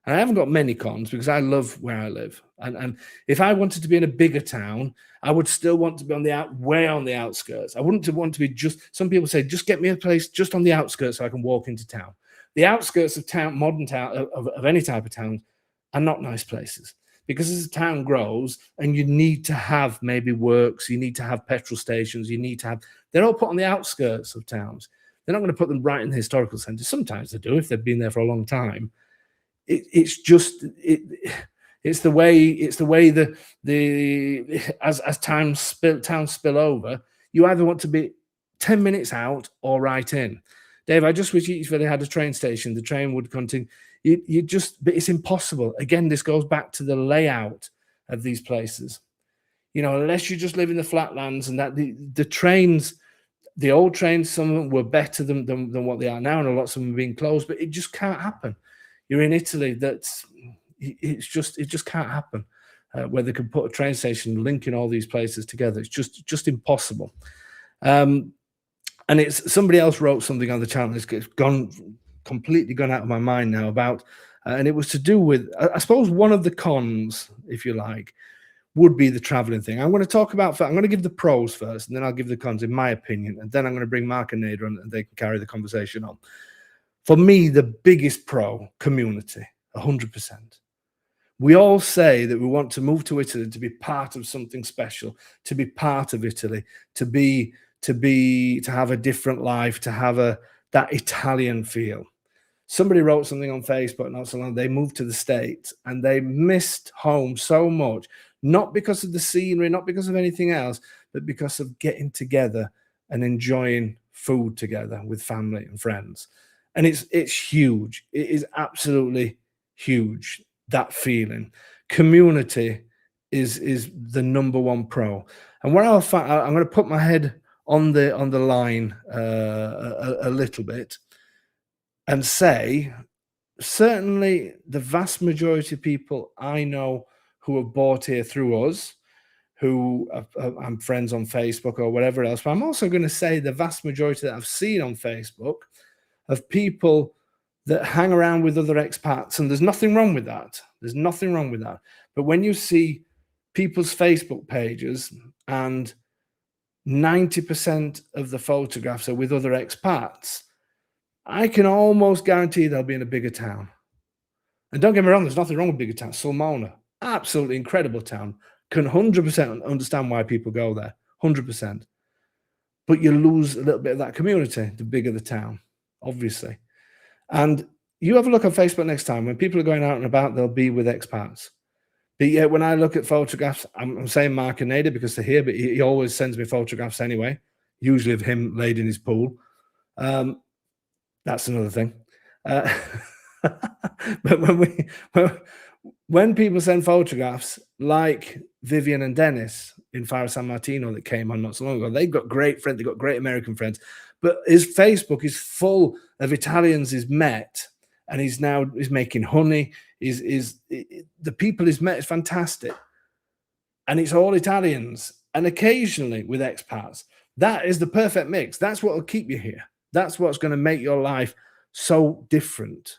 And I haven't got many cons because I love where I live. And if I wanted to be in a bigger town, I would still want to be way on the outskirts. I wouldn't want to be some people say, just get me a place just on the outskirts so I can walk into town. The outskirts of town, modern town, of any type of town, are not nice places. Because as a town grows and you need to have maybe works, you need to have petrol stations, they're all put on the outskirts of towns. They're not going to put them right in the historical centre. Sometimes they do if they've been there for a long time. It's the way as towns spill over, you either want to be 10 minutes out or right in. Dave, I just wish each village had a train station. The train would continue. But it's impossible. Again, this goes back to the layout of these places. Unless you just live in the flatlands, and that the trains, the old trains, some of them were better than what they are now, and a lot of them are being closed. But it just can't happen. You're in Italy. It just can't happen. Where they can put a train station linking all these places together, it's just impossible. And it's somebody else wrote something on the channel. It's completely gone out of my mind now about, and it was to do with, I suppose one of the cons, if you like, would be the traveling thing. I'm going to give the pros first, and then I'll give the cons, in my opinion, and then I'm going to bring Mark and Nader on, and they can carry the conversation on. For me, the biggest pro, community, 100%. We all say that we want to move to Italy to be part of something special, to be part of Italy, to have a different life, to have that Italian feel. Somebody wrote something on Facebook not so long. They moved to the States and they missed home so much, not because of the scenery, not because of anything else, but because of getting together and enjoying food together with family and friends. And it's huge. It is absolutely huge, that feeling. Community is the number one pro. And what I'm going to put my head on the line a little bit and say, certainly the vast majority of people I know who have bought here through us, who I'm friends on Facebook or whatever else, but I'm also going to say the vast majority that I've seen on Facebook of people that hang around with other expats, and there's nothing wrong with that. There's nothing wrong with that. But when you see people's Facebook pages and 90% of the photographs are with other expats, I can almost guarantee they'll be in a bigger town. And don't get me wrong, there's nothing wrong with bigger towns. Sulmona, absolutely incredible town. Can 100% understand why people go there, 100%. But you lose a little bit of that community, the bigger the town, obviously. And you have a look on Facebook next time. When people are going out and about, they'll be with expats. But yet, when I look at photographs, I'm saying Mark and Nader because they're here, but he always sends me photographs anyway, usually of him laid in his pool. That's another thing. But when people send photographs like Vivian and Dennis in Faro San Martino that came on not so long ago, they've got great friends, they've got great American friends, but his Facebook is full of Italians he's met, and he's making honey. The people he's met is fantastic, and it's all Italians, and occasionally with expats. That is the perfect mix. That's what will keep you here. That's what's going to make your life so different.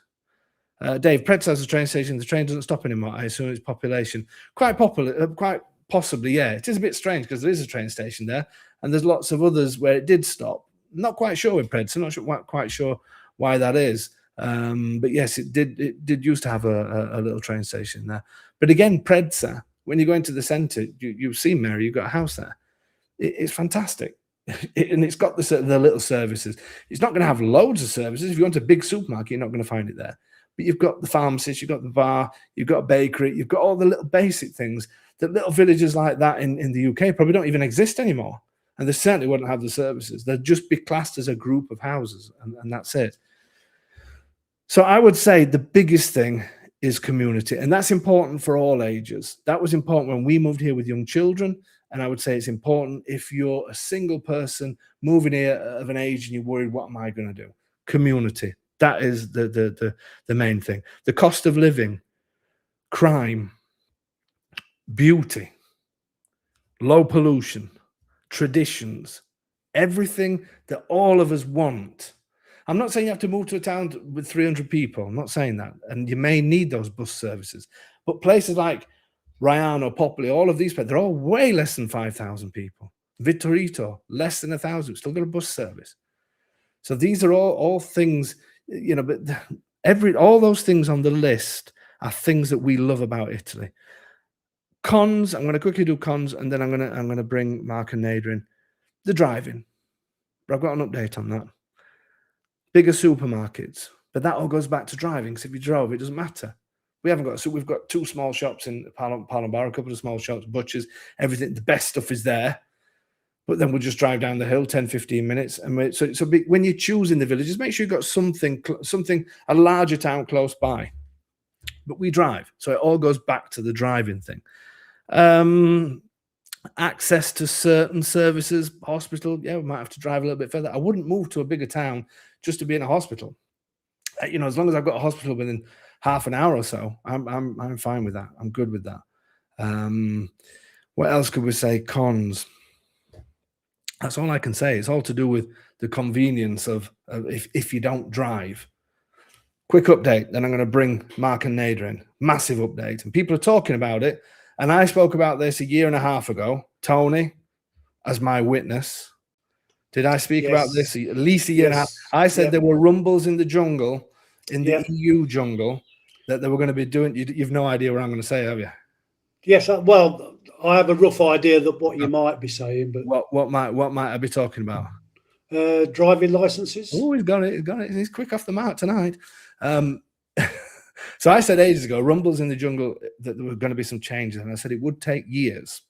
Dave, Predz has a train station. The train doesn't stop anymore. I assume it's population. Quite popular, quite possibly, yeah. It is a bit strange because there is a train station there, and there's lots of others where it did stop. Not quite sure with Predz. I'm not quite sure why that is. But yes, it did used to have a little train station there. But again, Predza, when you go into the centre, you've seen Mary, you've got a house there. It's fantastic. And it's got the little services. It's not going to have loads of services. If you want a big supermarket, you're not going to find it there. But you've got the pharmacist, you've got the bar, you've got a bakery, you've got all the little basic things that little villages like that in the UK probably don't even exist anymore. And they certainly wouldn't have the services. They'd just be classed as a group of houses, and that's it. So I would say the biggest thing is community, and that's important for all ages. That was important when we moved here with young children, and I would say it's important if you're a single person moving here of an age and you're worried, what am I going to do? Community. That is the main thing. The cost of living, crime, beauty, low pollution, traditions, everything that all of us want. I'm not saying you have to move to a town with 300 people. I'm not saying that. And you may need those bus services. But places like Ryan or Popley, all of these places, they're all way less than 5,000 people. Vitorito, less than 1,000. Still got a bus service. So these are all things, you know, but all those things on the list are things that we love about Italy. Cons, I'm going to quickly do cons, and then I'm going to bring Mark and Nader in. The driving. But I've got an update on that. Bigger supermarkets, but that all goes back to driving. So if you drove, it doesn't matter. We haven't got, so we've got 2 small shops in Parliament Bar, a couple of small shops, butchers, everything. The best stuff is there, but then we'll just drive down the hill 10, 15 minutes. And so when you're choosing the villages, make sure you've got something, a larger town close by. But we drive, so it all goes back to the driving thing. Access to certain services, hospital, yeah, we might have to drive a little bit further. I wouldn't move to a bigger town just to be in a hospital. You know, as long as I've got a hospital within half an hour or so, I'm fine with that. I'm good with that. What else could we say? Cons. That's all I can say. It's all to do with the convenience of if you don't drive. Quick update, then I'm going to bring Mark and Nader in. Massive update. And people are talking about it. And I spoke about this a year and a half ago. Tony, as my witness. Did I speak about this at least a year and a half? I said there were rumbles in the jungle, in the EU jungle, that they were going to be doing. You've no idea what I'm going to say, have you? Yes. Well, I have a rough idea that what you might be saying, but what might I be talking about? Driving licenses. Oh, he's got it. He's got it. He's quick off the mark tonight. So I said ages ago, rumbles in the jungle, that there were going to be some changes. And I said it would take years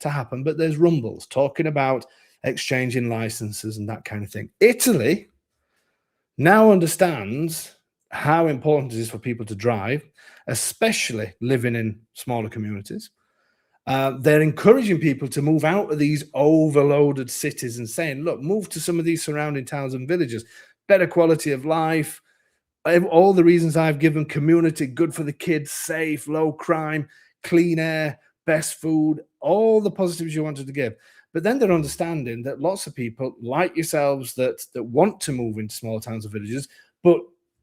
to happen, but there's rumbles talking about exchanging licenses and that kind of thing. Italy now understands how important it is for people to drive, especially living in smaller communities. They're encouraging people to move out of these overloaded cities and saying, look, move to some of these surrounding towns and villages, better quality of life, all the reasons I've given, community, good for the kids, safe, low crime, clean air, best food, all the positives you wanted to give. But then they're understanding that lots of people like yourselves that want to move into small towns and villages, but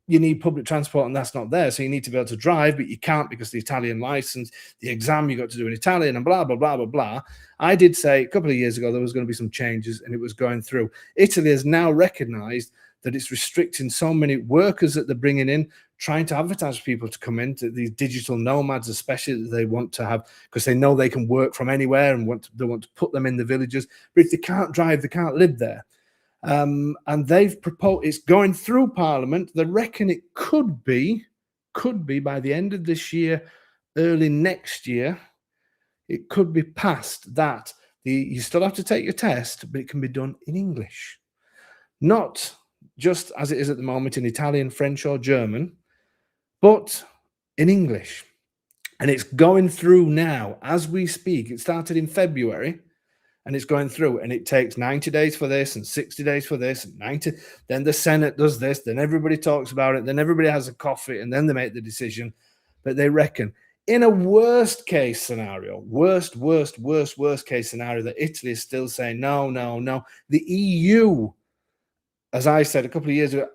you need public transport and that's not there. So you need to be able to drive, but you can't because the Italian license, the exam you got to do in Italian and blah, blah, blah, blah, blah. I did say a couple of years ago there was going to be some changes and it was going through. Italy has now recognized that it's restricting so many workers that they're bringing in, trying to advertise for people to come into these digital nomads, especially that they want to have, because they know they can work from anywhere and they want to put them in the villages. But if they can't drive, they can't live there. And they've proposed, it's going through Parliament. They reckon it could be by the end of this year, early next year, it could be passed that you still have to take your test, but it can be done in English. Not just as it is at the moment in Italian, French, or German, but in English. And it's going through now as we speak. It started in February and it's going through, and it takes 90 days for this and 60 days for this and 90. Then the Senate does this, then everybody talks about it, then everybody has a coffee, and then they make the decision. But they reckon in a worst case scenario, worst case scenario, that Italy is still saying, no. The EU, as I said a couple of years ago,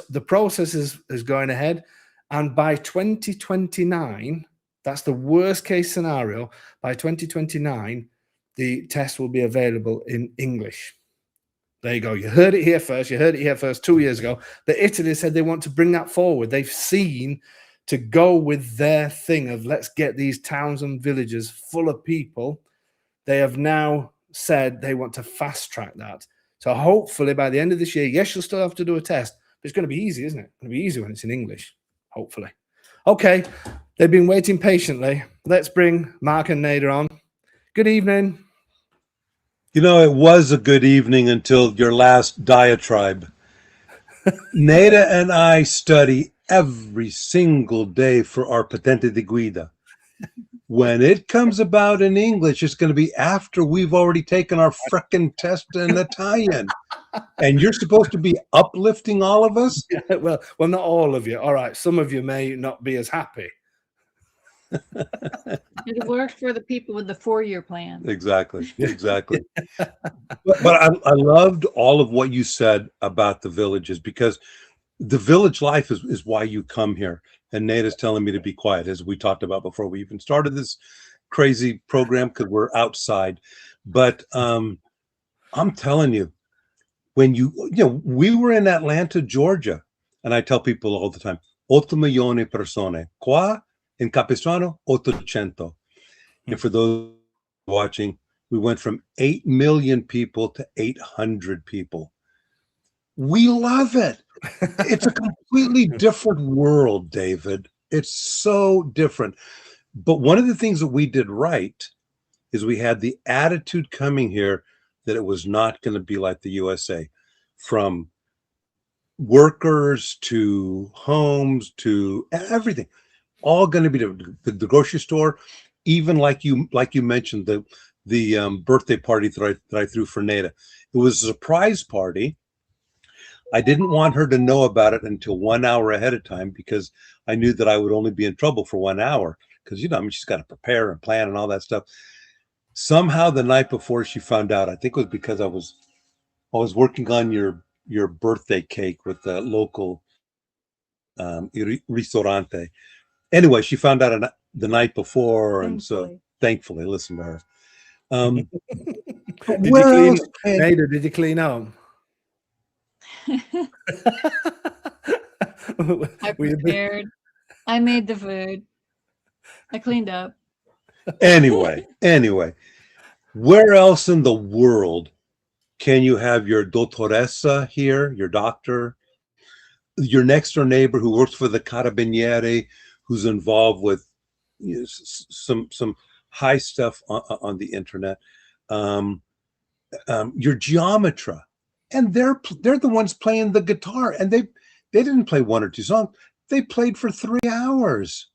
the process is going ahead. And by 2029, that's the worst case scenario. By 2029, the test will be available in English. There you go. You heard it here first. You heard it here first 2 years ago. That Italy said they want to bring that forward. They've seen to go with their thing of let's get these towns and villages full of people. They have now said they want to fast track that. So hopefully by the end of this year, yes, you'll still have to do a test, but it's going to be easy, isn't it? It's going to be easy when it's in English, hopefully. Okay, they've been waiting patiently. Let's bring Mark and Nader on. Good evening. You know, it was a good evening until your last diatribe. Nader and I study every single day for our patente de guida. When it comes about in English, it's going to be after we've already taken our frickin' test in Italian. And you're supposed to be uplifting all of us? Yeah, well, not all of you. All right, some of you may not be as happy. It worked for the people with the 4-year plan. Exactly. But I loved all of what you said about the villages, because the village life is why you come here. And Nate is telling me to be quiet, as we talked about before we even started this crazy program, because we're outside. But I'm telling you, when we were in Atlanta, Georgia, and I tell people all the time, 8 milioni persone. Qua in Capistrano, 800. And for those watching, we went from 8 million people to 800 people. We love it. It's a completely different world, David. It's so different. But one of the things that we did right is we had the attitude coming here that it was not going to be like the USA, from workers to homes to everything, all going to be the grocery store, even like you mentioned, the birthday party that I threw for Neda. It was a surprise party. I didn't want her to know about it until 1 hour ahead of time, because I knew that I would only be in trouble for 1 hour, because she's got to prepare and plan and all that stuff. Somehow the night before she found out, I think it was because I was working on your birthday cake with the local ristorante. Anyway, she found out the night before, and so thankfully, listen to her. Did you clean up? I prepared. I made the food. I cleaned up. Anyway, where else in the world can you have your dottoressa here, your doctor, your next door neighbor who works for the carabinieri, who's involved with some high stuff on the internet, your geometra, and they're the ones playing the guitar, and they didn't play 1 or 2 songs, they played for 3 hours.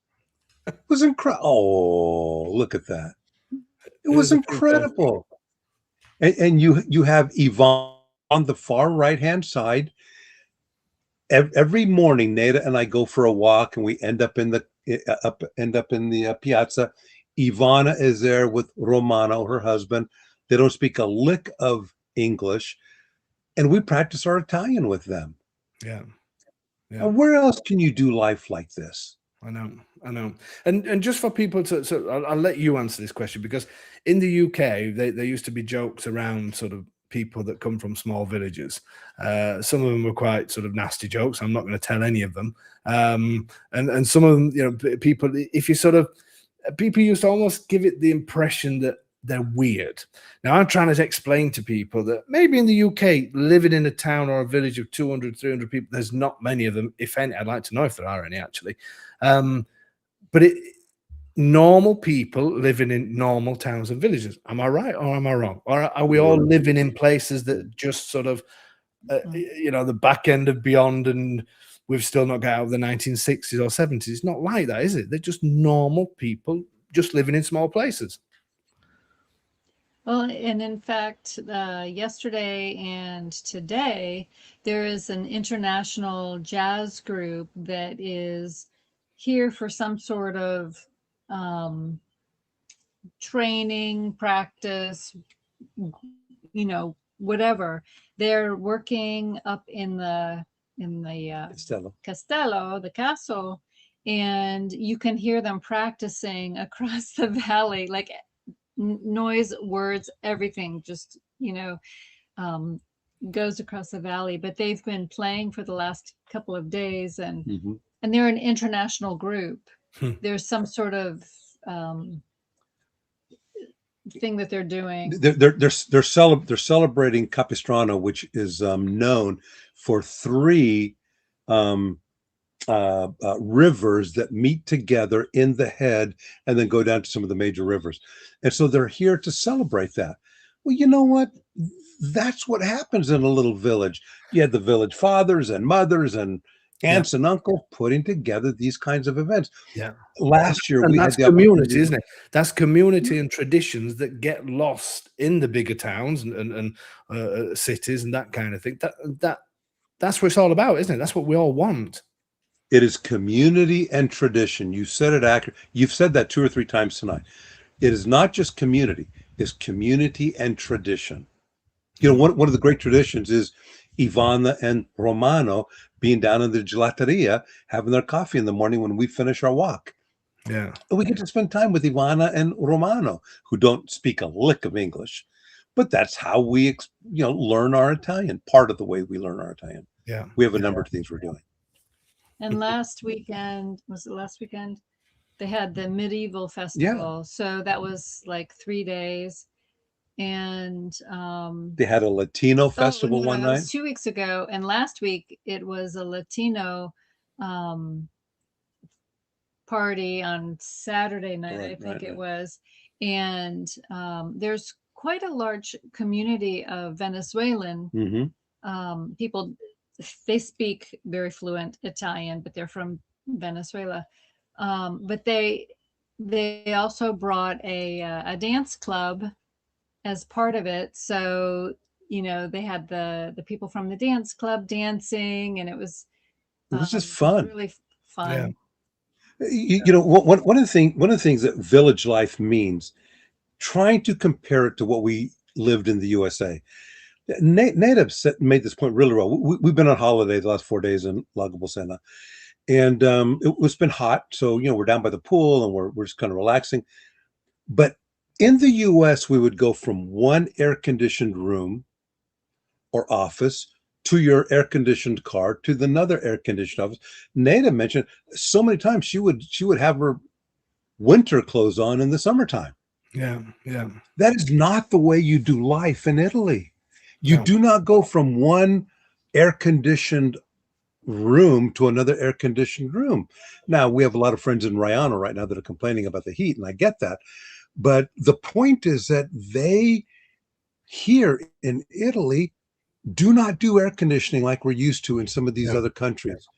It was incredible. Oh, look at that. It was incredible. And you have Yvonne on the far right hand side. Every morning, Neda and I go for a walk, and we end up in the piazza. Ivana is there with Romano, her husband. They don't speak a lick of English, and we practice our Italian with them. Yeah. And where else can you do life like this? I know. And just for people to I'll let you answer this question, because in the UK, there used to be jokes around sort of people that come from small villages. Some of them were quite sort of nasty jokes. I'm not going to tell any of them. And some of them, people used to almost give it the impression that they're weird. Now, I'm trying to explain to people that maybe in the UK, living in a town or a village of 200, 300 people, there's not many of them, if any. I'd like to know if there are any, actually. But normal people living in normal towns and villages. Am I right or am I wrong? Or are we all living in places that just sort of, the back end of beyond, and we've still not got out of the 1960s or 70s? It's not like that, is it? They're just normal people just living in small places. Well, and in fact, yesterday and today, there is an international jazz group that is here for some sort of training, practice, whatever. They're working up in the Castello, the castle, and you can hear them practicing across the valley, like noise, words, everything just goes across the valley. But they've been playing for the last couple of days, and they're an international group. There's some sort of thing that they're doing. They're celebrating Capistrano, which is known for 3 rivers that meet together in the head and then go down to some of the major rivers. And so they're here to celebrate that. Well, you know what? That's what happens in a little village. You had the village fathers and mothers and aunts and uncles putting together these kinds of events. Yeah. Last year, and we that's had the community, isn't it? That's community and traditions that get lost in the bigger towns and cities and that kind of thing. That's what it's all about, isn't it? That's what we all want. It is community and tradition. You said it accurate. You've said that 2 or 3 times tonight. It is not just community, it's community and tradition. You know, one of the great traditions is Ivana and Romano being down in the gelateria, having their coffee in the morning when we finish our walk. Yeah. And we get to spend time with Ivana and Romano, who don't speak a lick of English. But that's how we, learn our Italian, part of the way we learn our Italian. Yeah. We have a number of things we're doing. And last weekend, was it last weekend? They had the medieval festival. So that was like 3 days. And they had a Latino festival one night. It was 2 weeks ago. And last week it was a Latino party on Saturday night, I think it was. And there's quite a large community of Venezuelan people. They speak very fluent Italian, but they're from Venezuela. But they also brought a dance club as part of it. So, they had the people from the dance club dancing, and it was just fun. Really fun. Yeah. One of the things that village life means, trying to compare it to what we lived in the USA. Nate made this point really well. We've been on holiday the last 4 days in Lago Bolsena, and it's been hot. So, we're down by the pool and we're just kind of relaxing. But in the US, we would go from one air-conditioned room or office to your air-conditioned car to another air-conditioned office. Nate mentioned so many times she would have her winter clothes on in the summertime. Yeah, yeah. That is not the way you do life in Italy. You do not go from one air-conditioned room to another air-conditioned room. Now, we have a lot of friends in Riano right now that are complaining about the heat, and I get that. But the point is that they here in Italy do not do air conditioning like we're used to in some of these other countries.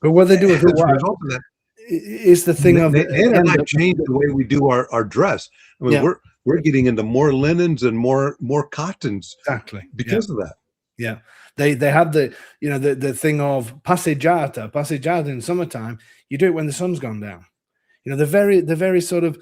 But what they do is the thing of they not change the way we do our dress. I mean, we're getting into more linens and more cottons because of that. Yeah, they have the the thing of passeggiata in summertime. You do it when the sun's gone down. The very sort of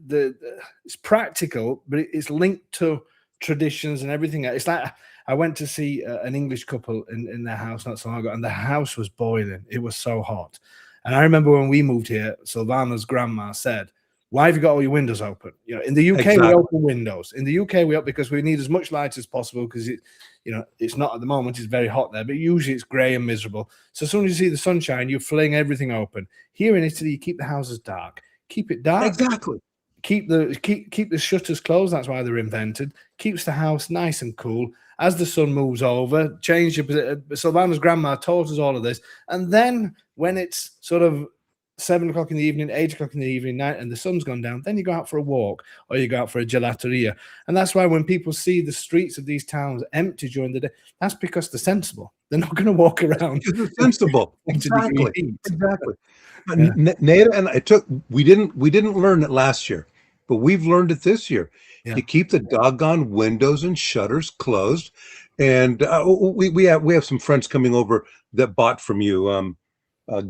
it's practical, but it's linked to traditions and everything. It's like I went to see an English couple in their house not so long ago, and the house was boiling. It was so hot. And I remember when we moved here, Silvana's grandma said, "Why have you got all your windows open?" In the UK, we open windows. In the UK, we open because we need as much light as possible because it's not at the moment. It's very hot there, but usually it's grey and miserable. So as soon as you see the sunshine, you fling everything open. Here in Italy, you keep the houses dark. Keep it dark. Exactly. Keep the shutters closed. That's why they're invented. Keeps the house nice and cool. As the sun moves over, change your position. Silvana's grandma taught us all of this. And then when it's sort of 7 o'clock in the evening, 8 o'clock in the evening, night, and the sun's gone down, then you go out for a walk or you go out for a gelateria. And that's why when people see the streets of these towns empty during the day, that's because they're sensible. They're not going to walk around. They're sensible. Exactly. Nada and we didn't learn it last year, but we've learned it this year. Yeah. You keep the doggone windows and shutters closed. And we have some friends coming over that bought from you,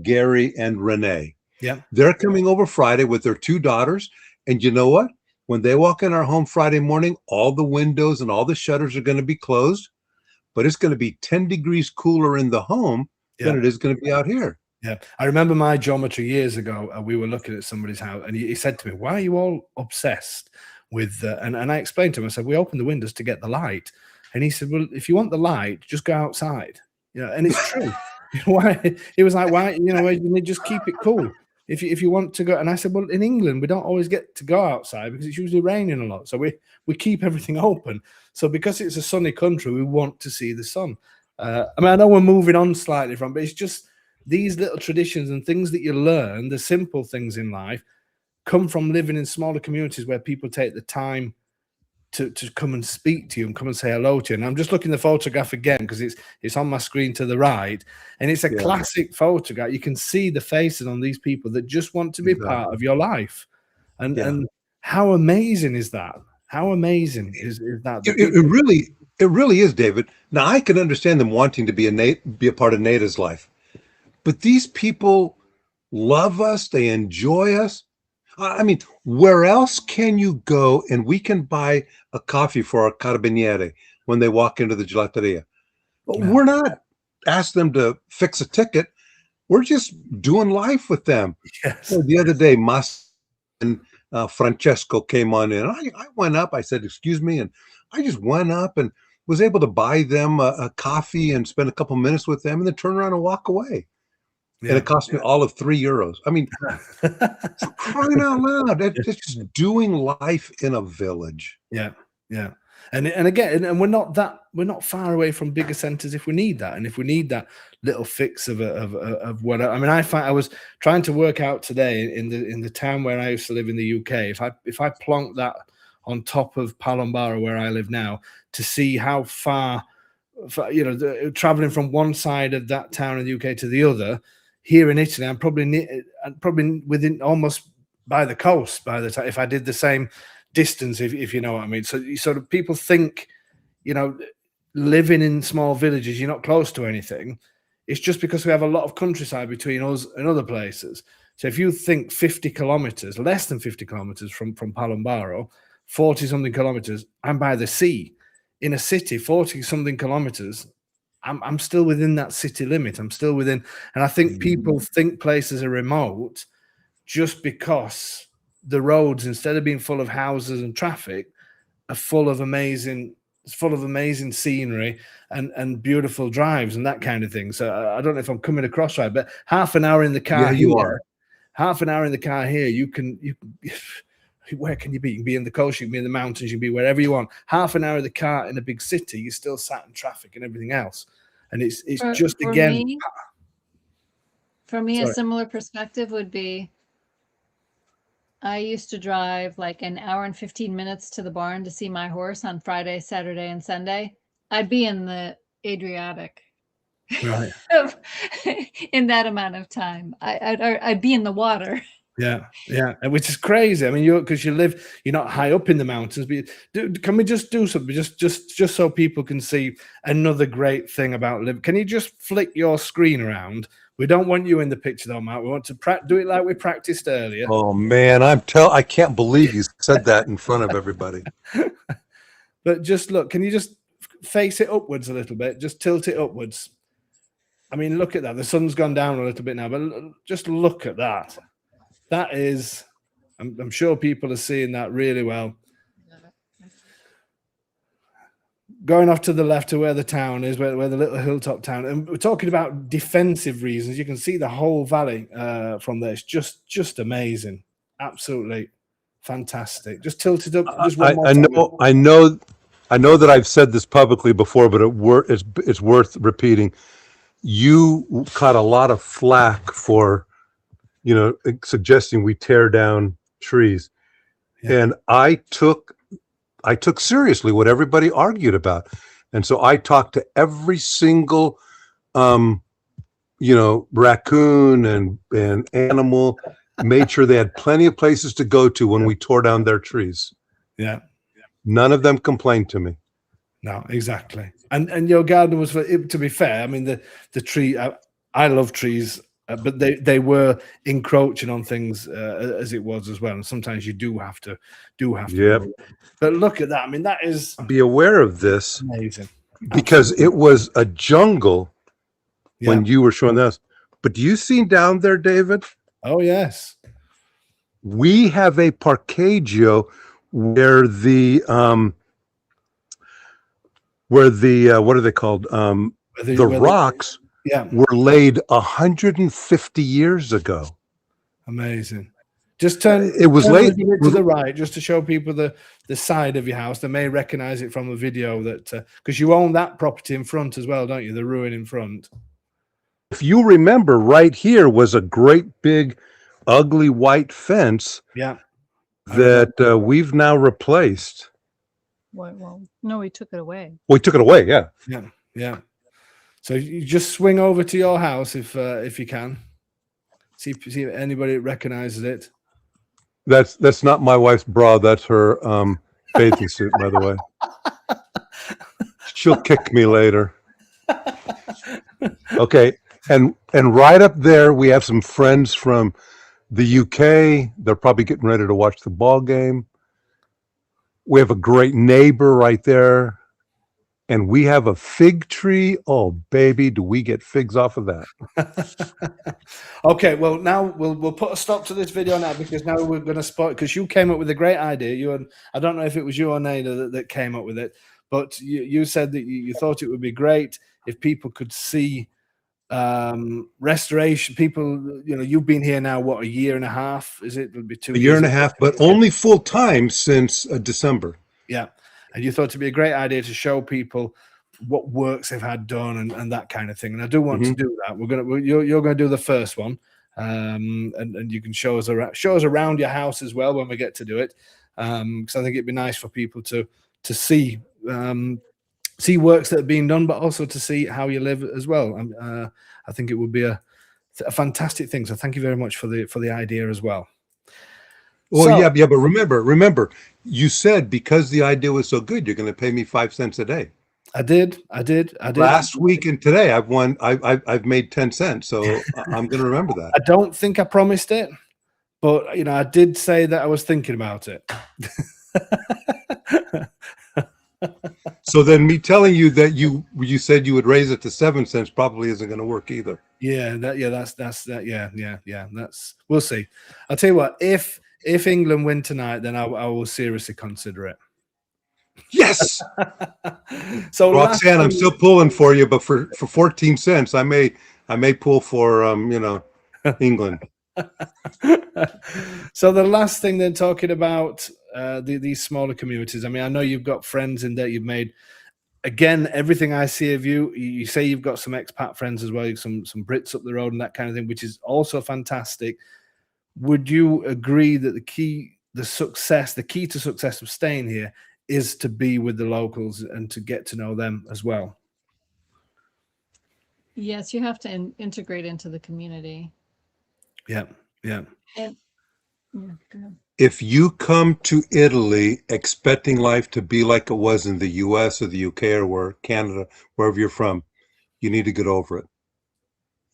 Gary and Renee. Yeah, they're coming over Friday with their 2 daughters, and you know what? When they walk in our home Friday morning, all the windows and all the shutters are going to be closed, but it's going to be 10 degrees cooler in the home than it is going to be out here. Yeah, I remember my geometry years ago. We were looking at somebody's house, and he said to me, "Why are you all obsessed with?" And I explained to him. I said, "We open the windows to get the light," and he said, "Well, if you want the light, just go outside." And it's true. Why? He was like, "Why? You just keep it cool. If you want to go." And I said, "Well, in England, we don't always get to go outside because it's usually raining a lot. So we keep everything open. So because it's a sunny country, we want to see the sun." I know we're moving on slightly from, but it's just these little traditions and things that you learn, the simple things in life, come from living in smaller communities where people take the time to come and speak to you and come and say hello to you. And I'm just looking at the photograph again because it's on my screen to the right, and it's a classic photograph. You can see the faces on these people that just want to be part of your life, and how amazing is that? How amazing is that? It really is, David. Now I can understand them wanting to be a part of Nada's life, but these people love us. They enjoy us. I mean, where else can you go and we can buy a coffee for our carabiniere when they walk into the gelateria? But we're not asking them to fix a ticket. We're just doing life with them. Yes. So the other day, Mas and Francesco came on in. I went up. I said, "Excuse me," and I just went up and was able to buy them a coffee and spend a couple minutes with them, and then turn around and walk away. And it cost me all of €3. I mean, crying out loud! That's just doing life in a village. Yeah. And again, we're not far away from bigger centers if we need that, and if we need that little fix of what I mean. I was trying to work out today in the town where I used to live in the UK. If I plonk that on top of Palombaro where I live now to see how far traveling from one side of that town in the UK to the other. Here in Italy, I'm probably within almost by the coast by the time if I did the same distance, if you know what I mean. So sort of people think, living in small villages, you're not close to anything. It's just because we have a lot of countryside between us and other places. So if you think 50 kilometers, less than 50 kilometers from Palombaro, 40 something kilometers, I'm by the sea. In a city, 40 something kilometers, I'm still within that city limit. I'm still within, and I think people think places are remote just because the roads, instead of being full of houses and traffic, are full of amazing scenery and beautiful drives and that kind of thing. So I don't know if I'm coming across right, but half an hour in the car here, half an hour in the car here, you can where can you be? You can be in the coast, you can be in the mountains, you can be wherever you want. Half an hour of the car in a big city, you're still sat in traffic and everything else. And it's just again. For me, a similar perspective would be, I used to drive like an hour and 15 minutes to the barn to see my horse on Friday, Saturday, and Sunday. I'd be in the Adriatic. Right. In that amount of time, I'd be in the water. Yeah, which is crazy. I mean, because you're not high up in the mountains, but can we just do something just so people can see another great thing about living? Can you just flick your screen around? We don't want you in the picture though, Matt. We want to do it like we practiced earlier. Oh man, I can't believe you said that in front of everybody. But just look, can you just face it upwards a little bit? Just tilt it upwards. I mean, look at that. The sun's gone down a little bit now, but just look at that. That is, I'm sure people are seeing that really well. Going off to the left to where the town is, where the little hilltop town, and we're talking about defensive reasons. You can see the whole valley from there. It's just amazing, absolutely fantastic. Just tilt it up. Just one more time. I know that I've said this publicly before, but it's worth repeating. You caught a lot of flack for, suggesting we tear down trees. Yeah. And I took seriously what everybody argued about. And so I talked to every single, raccoon and animal, made sure they had plenty of places to go to when we tore down their trees. Yeah. None of them complained to me. No, exactly. And your garden was, to be fair, I mean, the tree, I love trees. But they were encroaching on things as it was as well, and sometimes you do have to. Yep. But look at that. I mean, that is. Be aware of this, amazing, because it was a jungle when you were showing us. But do you see down there, David? Oh yes. We have a parqueggio where the what are they called? The rocks. Were laid 150 years ago. Amazing. Just turn. It was laid to the right, just to show people the side of your house. They may recognize it from a video that because you own that property in front as well, don't you? The ruin in front. If you remember, right here was a great big, ugly white fence. Yeah. That we've now replaced. Well, no, we took it away. We took it away. Yeah. Yeah. So you just swing over to your house if you can. See if anybody recognizes it. That's not my wife's bra. That's her bathing suit, by the way. She'll kick me later. Okay. And right up there, we have some friends from the UK. They're probably getting ready to watch the ball game. We have a great neighbor right there. And we have a fig tree. Oh, baby, do we get figs off of that? Okay, well, now we'll put a stop to this video now, because now we're going to spot, because you came up with a great idea. I don't know if it was you or Nada that came up with it, but you said that you thought it would be great if people could see restoration. People, you've been here now, what, a year and a half? Is it? It'll be 2 years. A year and a half, but only full time since December. Yeah. And you thought it'd be a great idea to show people what works they've had done and that kind of thing. And I do want to do that. You're going to do the first one, and you can show us around your house as well when we get to do it, because I think it'd be nice for people to see works that are being done, but also to see how you live as well. I think it would be a fantastic thing. So thank you very much for the idea as well. Well, yeah, but remember, you said because the idea was so good, you're going to pay me 5 cents a day. I did. Last week and today, I've made 10 cents, so I'm going to remember that. I don't think I promised it, but I did say that I was thinking about it. So then, me telling you that you said you would raise it to 7 cents probably isn't going to work either. Yeah, that's we'll see. I'll tell you what, if England win tonight, then I will seriously consider it. Yes. So Roxanne, I'm still pulling for you, but for 14 cents, I may pull for England. So the last thing then, talking about these smaller communities. I mean, I know you've got friends in there. You've made, again, everything I see of you. You say you've got some expat friends as well, some Brits up the road and that kind of thing, which is also fantastic. Would you agree that the key to success of staying here is to be with the locals and to get to know them as well? Yes, you have to integrate into the community. Yeah. And, yeah, go ahead. If you come to Italy expecting life to be like it was in the US or the UK or Canada, wherever you're from, you need to get over it.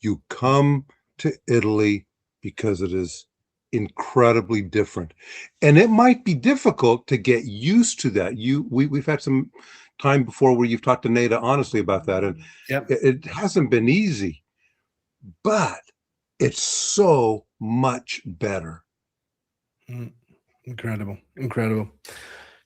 You come to Italy because it is incredibly different, and it might be difficult to get used to that. We've had some time before where you've talked to Nada honestly about that, and it hasn't been easy, but it's so much better. Incredible.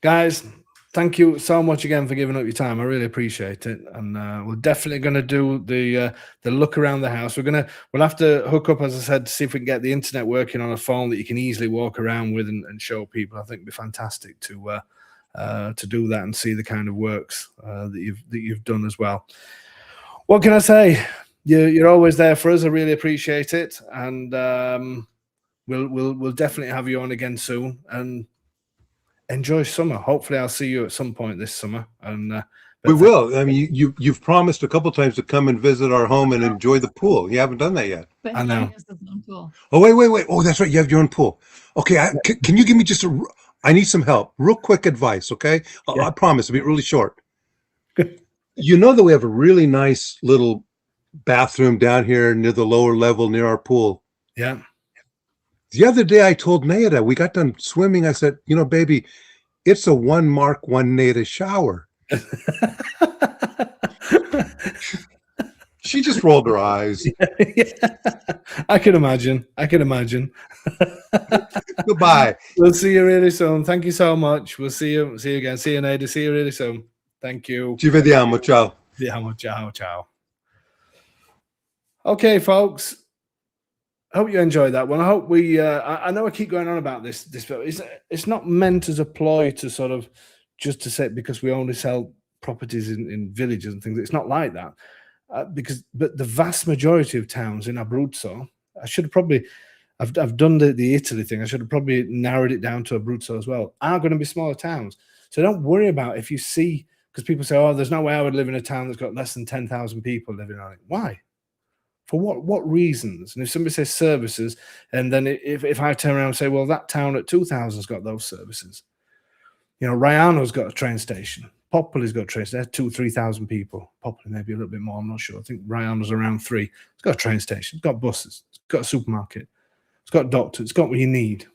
Guys, thank you so much again for giving up your time. I really appreciate it. And we're definitely going to do the look around the house. We'll have to hook up, as I said, to see if we can get the internet working on a phone that you can easily walk around with and show people. I think it'd be fantastic to do that and see the kind of works that you've done as well. What can I say? You're always there for us. I really appreciate it. And we'll definitely have you on again soon. And enjoy summer. Hopefully, I'll see you at some point this summer. And we will. I mean, you've promised a couple times to come and visit our home and enjoy the pool. You haven't done that yet. But I know. Oh, wait. Oh, that's right. You have your own pool. Okay. Can you give me just I need some help. Real quick advice, okay? Yeah. I promise it'll be really short. You know that we have a really nice little bathroom down here near the lower level near our pool. Yeah. The other day I told Nada, we got done swimming. I said, baby, it's a 1 Mark 1 Nada shower. She just rolled her eyes. Yeah. I can imagine. Goodbye. We'll see you really soon. Thank you so much. We'll see you again. See you, Nada. See you really soon. Thank you. Ci vediamo. Ciao. Ciao. Okay, folks. I hope you enjoyed that one. I hope I know I keep going on about this, but it's not meant as a ploy to sort of just to say because we only sell properties in villages and things. It's not like that. But the vast majority of towns in Abruzzo, I should have probably, I've done the Italy thing. I should have probably narrowed it down to Abruzzo as well, are going to be smaller towns. So don't worry about if you see, because people say, oh, there's no way I would live in a town that's got less than 10,000 people living on it. Why? For what reasons? And if somebody says services, and then if I turn around and say, well, that town at 2,000's got those services. You know, Rayano's got a train station. Popley's got a train station. They're 2,000-3,000 people. Popley maybe a little bit more, I'm not sure. I think Rayano's around 3. It's got a train station. It's got buses. It's got a supermarket. It's got doctors. It's got what you need.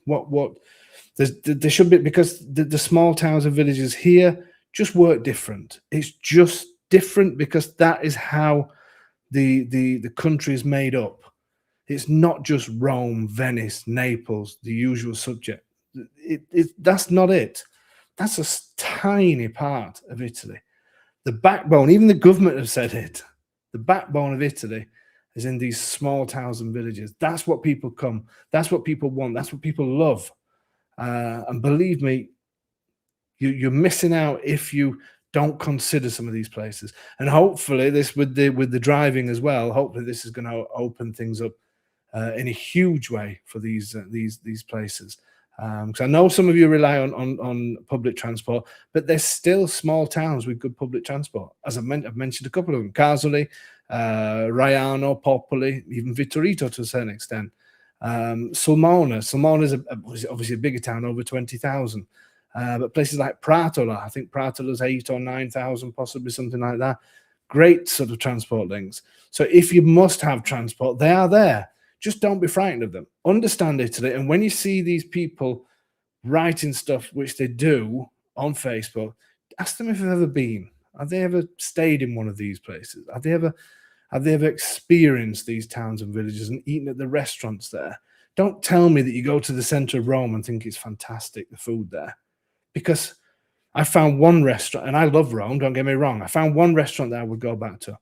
There should be, because the small towns and villages here just work different. It's just different because that is how the country is made up. It's not just Rome, Venice, Naples, the usual subject. That's not it. That's a tiny part of Italy. The backbone, even the government have said it, the backbone of Italy is in these small towns and villages. That's what people come. That's what people want. That's what people love. And believe me, you're missing out if you don't consider some of these places. And hopefully this, with the driving as well, hopefully this is going to open things up in a huge way for these places. Because I know some of you rely on public transport, but there's still small towns with good public transport. As I've mentioned a couple of them: Casoli, Raiano, Popoli, even Vittorito to a certain extent. Sulmona is obviously a bigger town, over 20,000. But places like Pratola, I think Pratola's 8,000 or 9,000, possibly something like that. Great sort of transport links. So if you must have transport, they are there. Just don't be frightened of them. Understand Italy. And when you see these people writing stuff, which they do on Facebook, ask them if they've ever been. Have they ever stayed in one of these places? Have they ever experienced these towns and villages and eaten at the restaurants there? Don't tell me that you go to the center of Rome and think it's fantastic, the food there. Because I found one restaurant, and I love Rome, don't get me wrong. I found one restaurant that I would go back to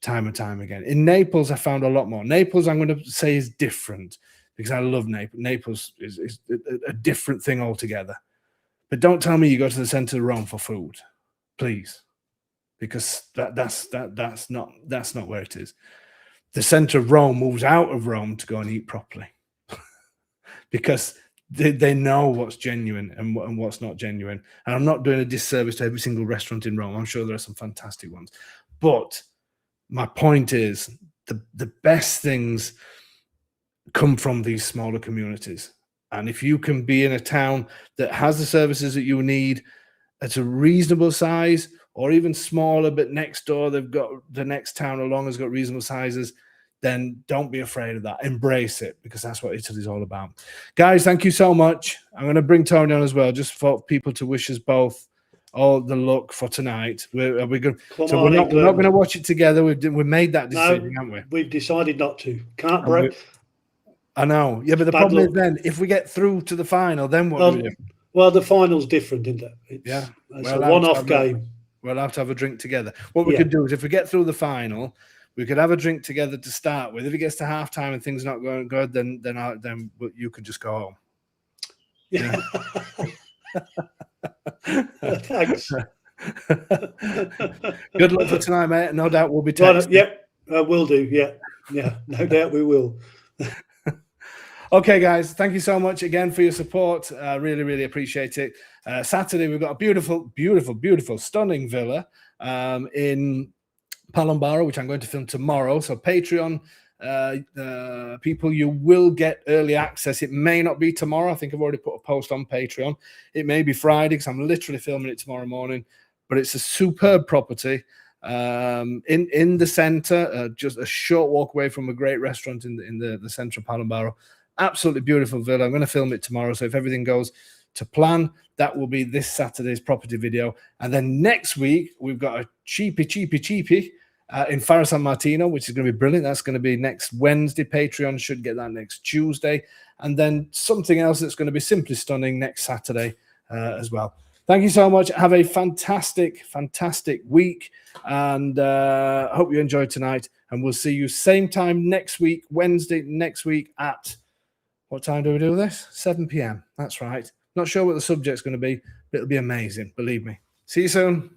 time and time again. In Naples, I found a lot more. Naples, I'm going to say, is different because I love Naples. Naples is a different thing altogether. But don't tell me you go to the center of Rome for food, please, because that's not where it is. The center of Rome moves out of Rome to go and eat properly because they know what's genuine and what's not genuine. And I'm not doing a disservice to every single restaurant in Rome. I'm sure there are some fantastic ones. But my point is the best things come from these smaller communities. And if you can be in a town that has the services that you need at a reasonable size, or even smaller, but next door they've got the next town along has got reasonable sizes, then don't be afraid of that. Embrace it, because that's what Italy's all about. Guys, thank you so much. I'm going to bring Tony on as well, just for people to wish us both all the luck for tonight. We're not going to watch it together. We made that decision, haven't we? We've decided not to. Can't break. I know. Yeah, but the problem is then, if we get through to the final, then what do we do? Well, the final's different, isn't it? It's a one-off game. We'll have to have a drink together. What we could do is, if we get through the final, we could have a drink together to start with. If it gets to halftime and things not going good, then you can just go home. Yeah. Thanks. Good luck for tonight, mate. No doubt we'll be texting. Yep, will do. Yeah, no doubt we will. Okay, guys, thank you so much again for your support. Really, really appreciate it. Saturday, we've got a beautiful, beautiful, beautiful, stunning villa in Palombaro, which I'm going to film tomorrow. So Patreon people, you will get early access. It may not be tomorrow. I think I've already put a post on Patreon. It may be Friday, because I'm literally filming it tomorrow morning. But it's a superb property in the center, just a short walk away from a great restaurant in the center of Palombaro. Absolutely beautiful villa. I'm going to film it tomorrow. So if everything goes to plan, that will be this Saturday's property video. And then next week, we've got a cheapy in Faro San Martino, which is going to be brilliant. That's going to be next Wednesday. Patreon should get that next Tuesday. And then something else that's going to be simply stunning next Saturday as well. Thank you so much. Have a fantastic, fantastic week. And I hope you enjoyed tonight. And we'll see you same time next week, Wednesday next week at, what time do we do this? 7 p.m. That's right. Not sure what the subject's going to be, but it'll be amazing. Believe me. See you soon.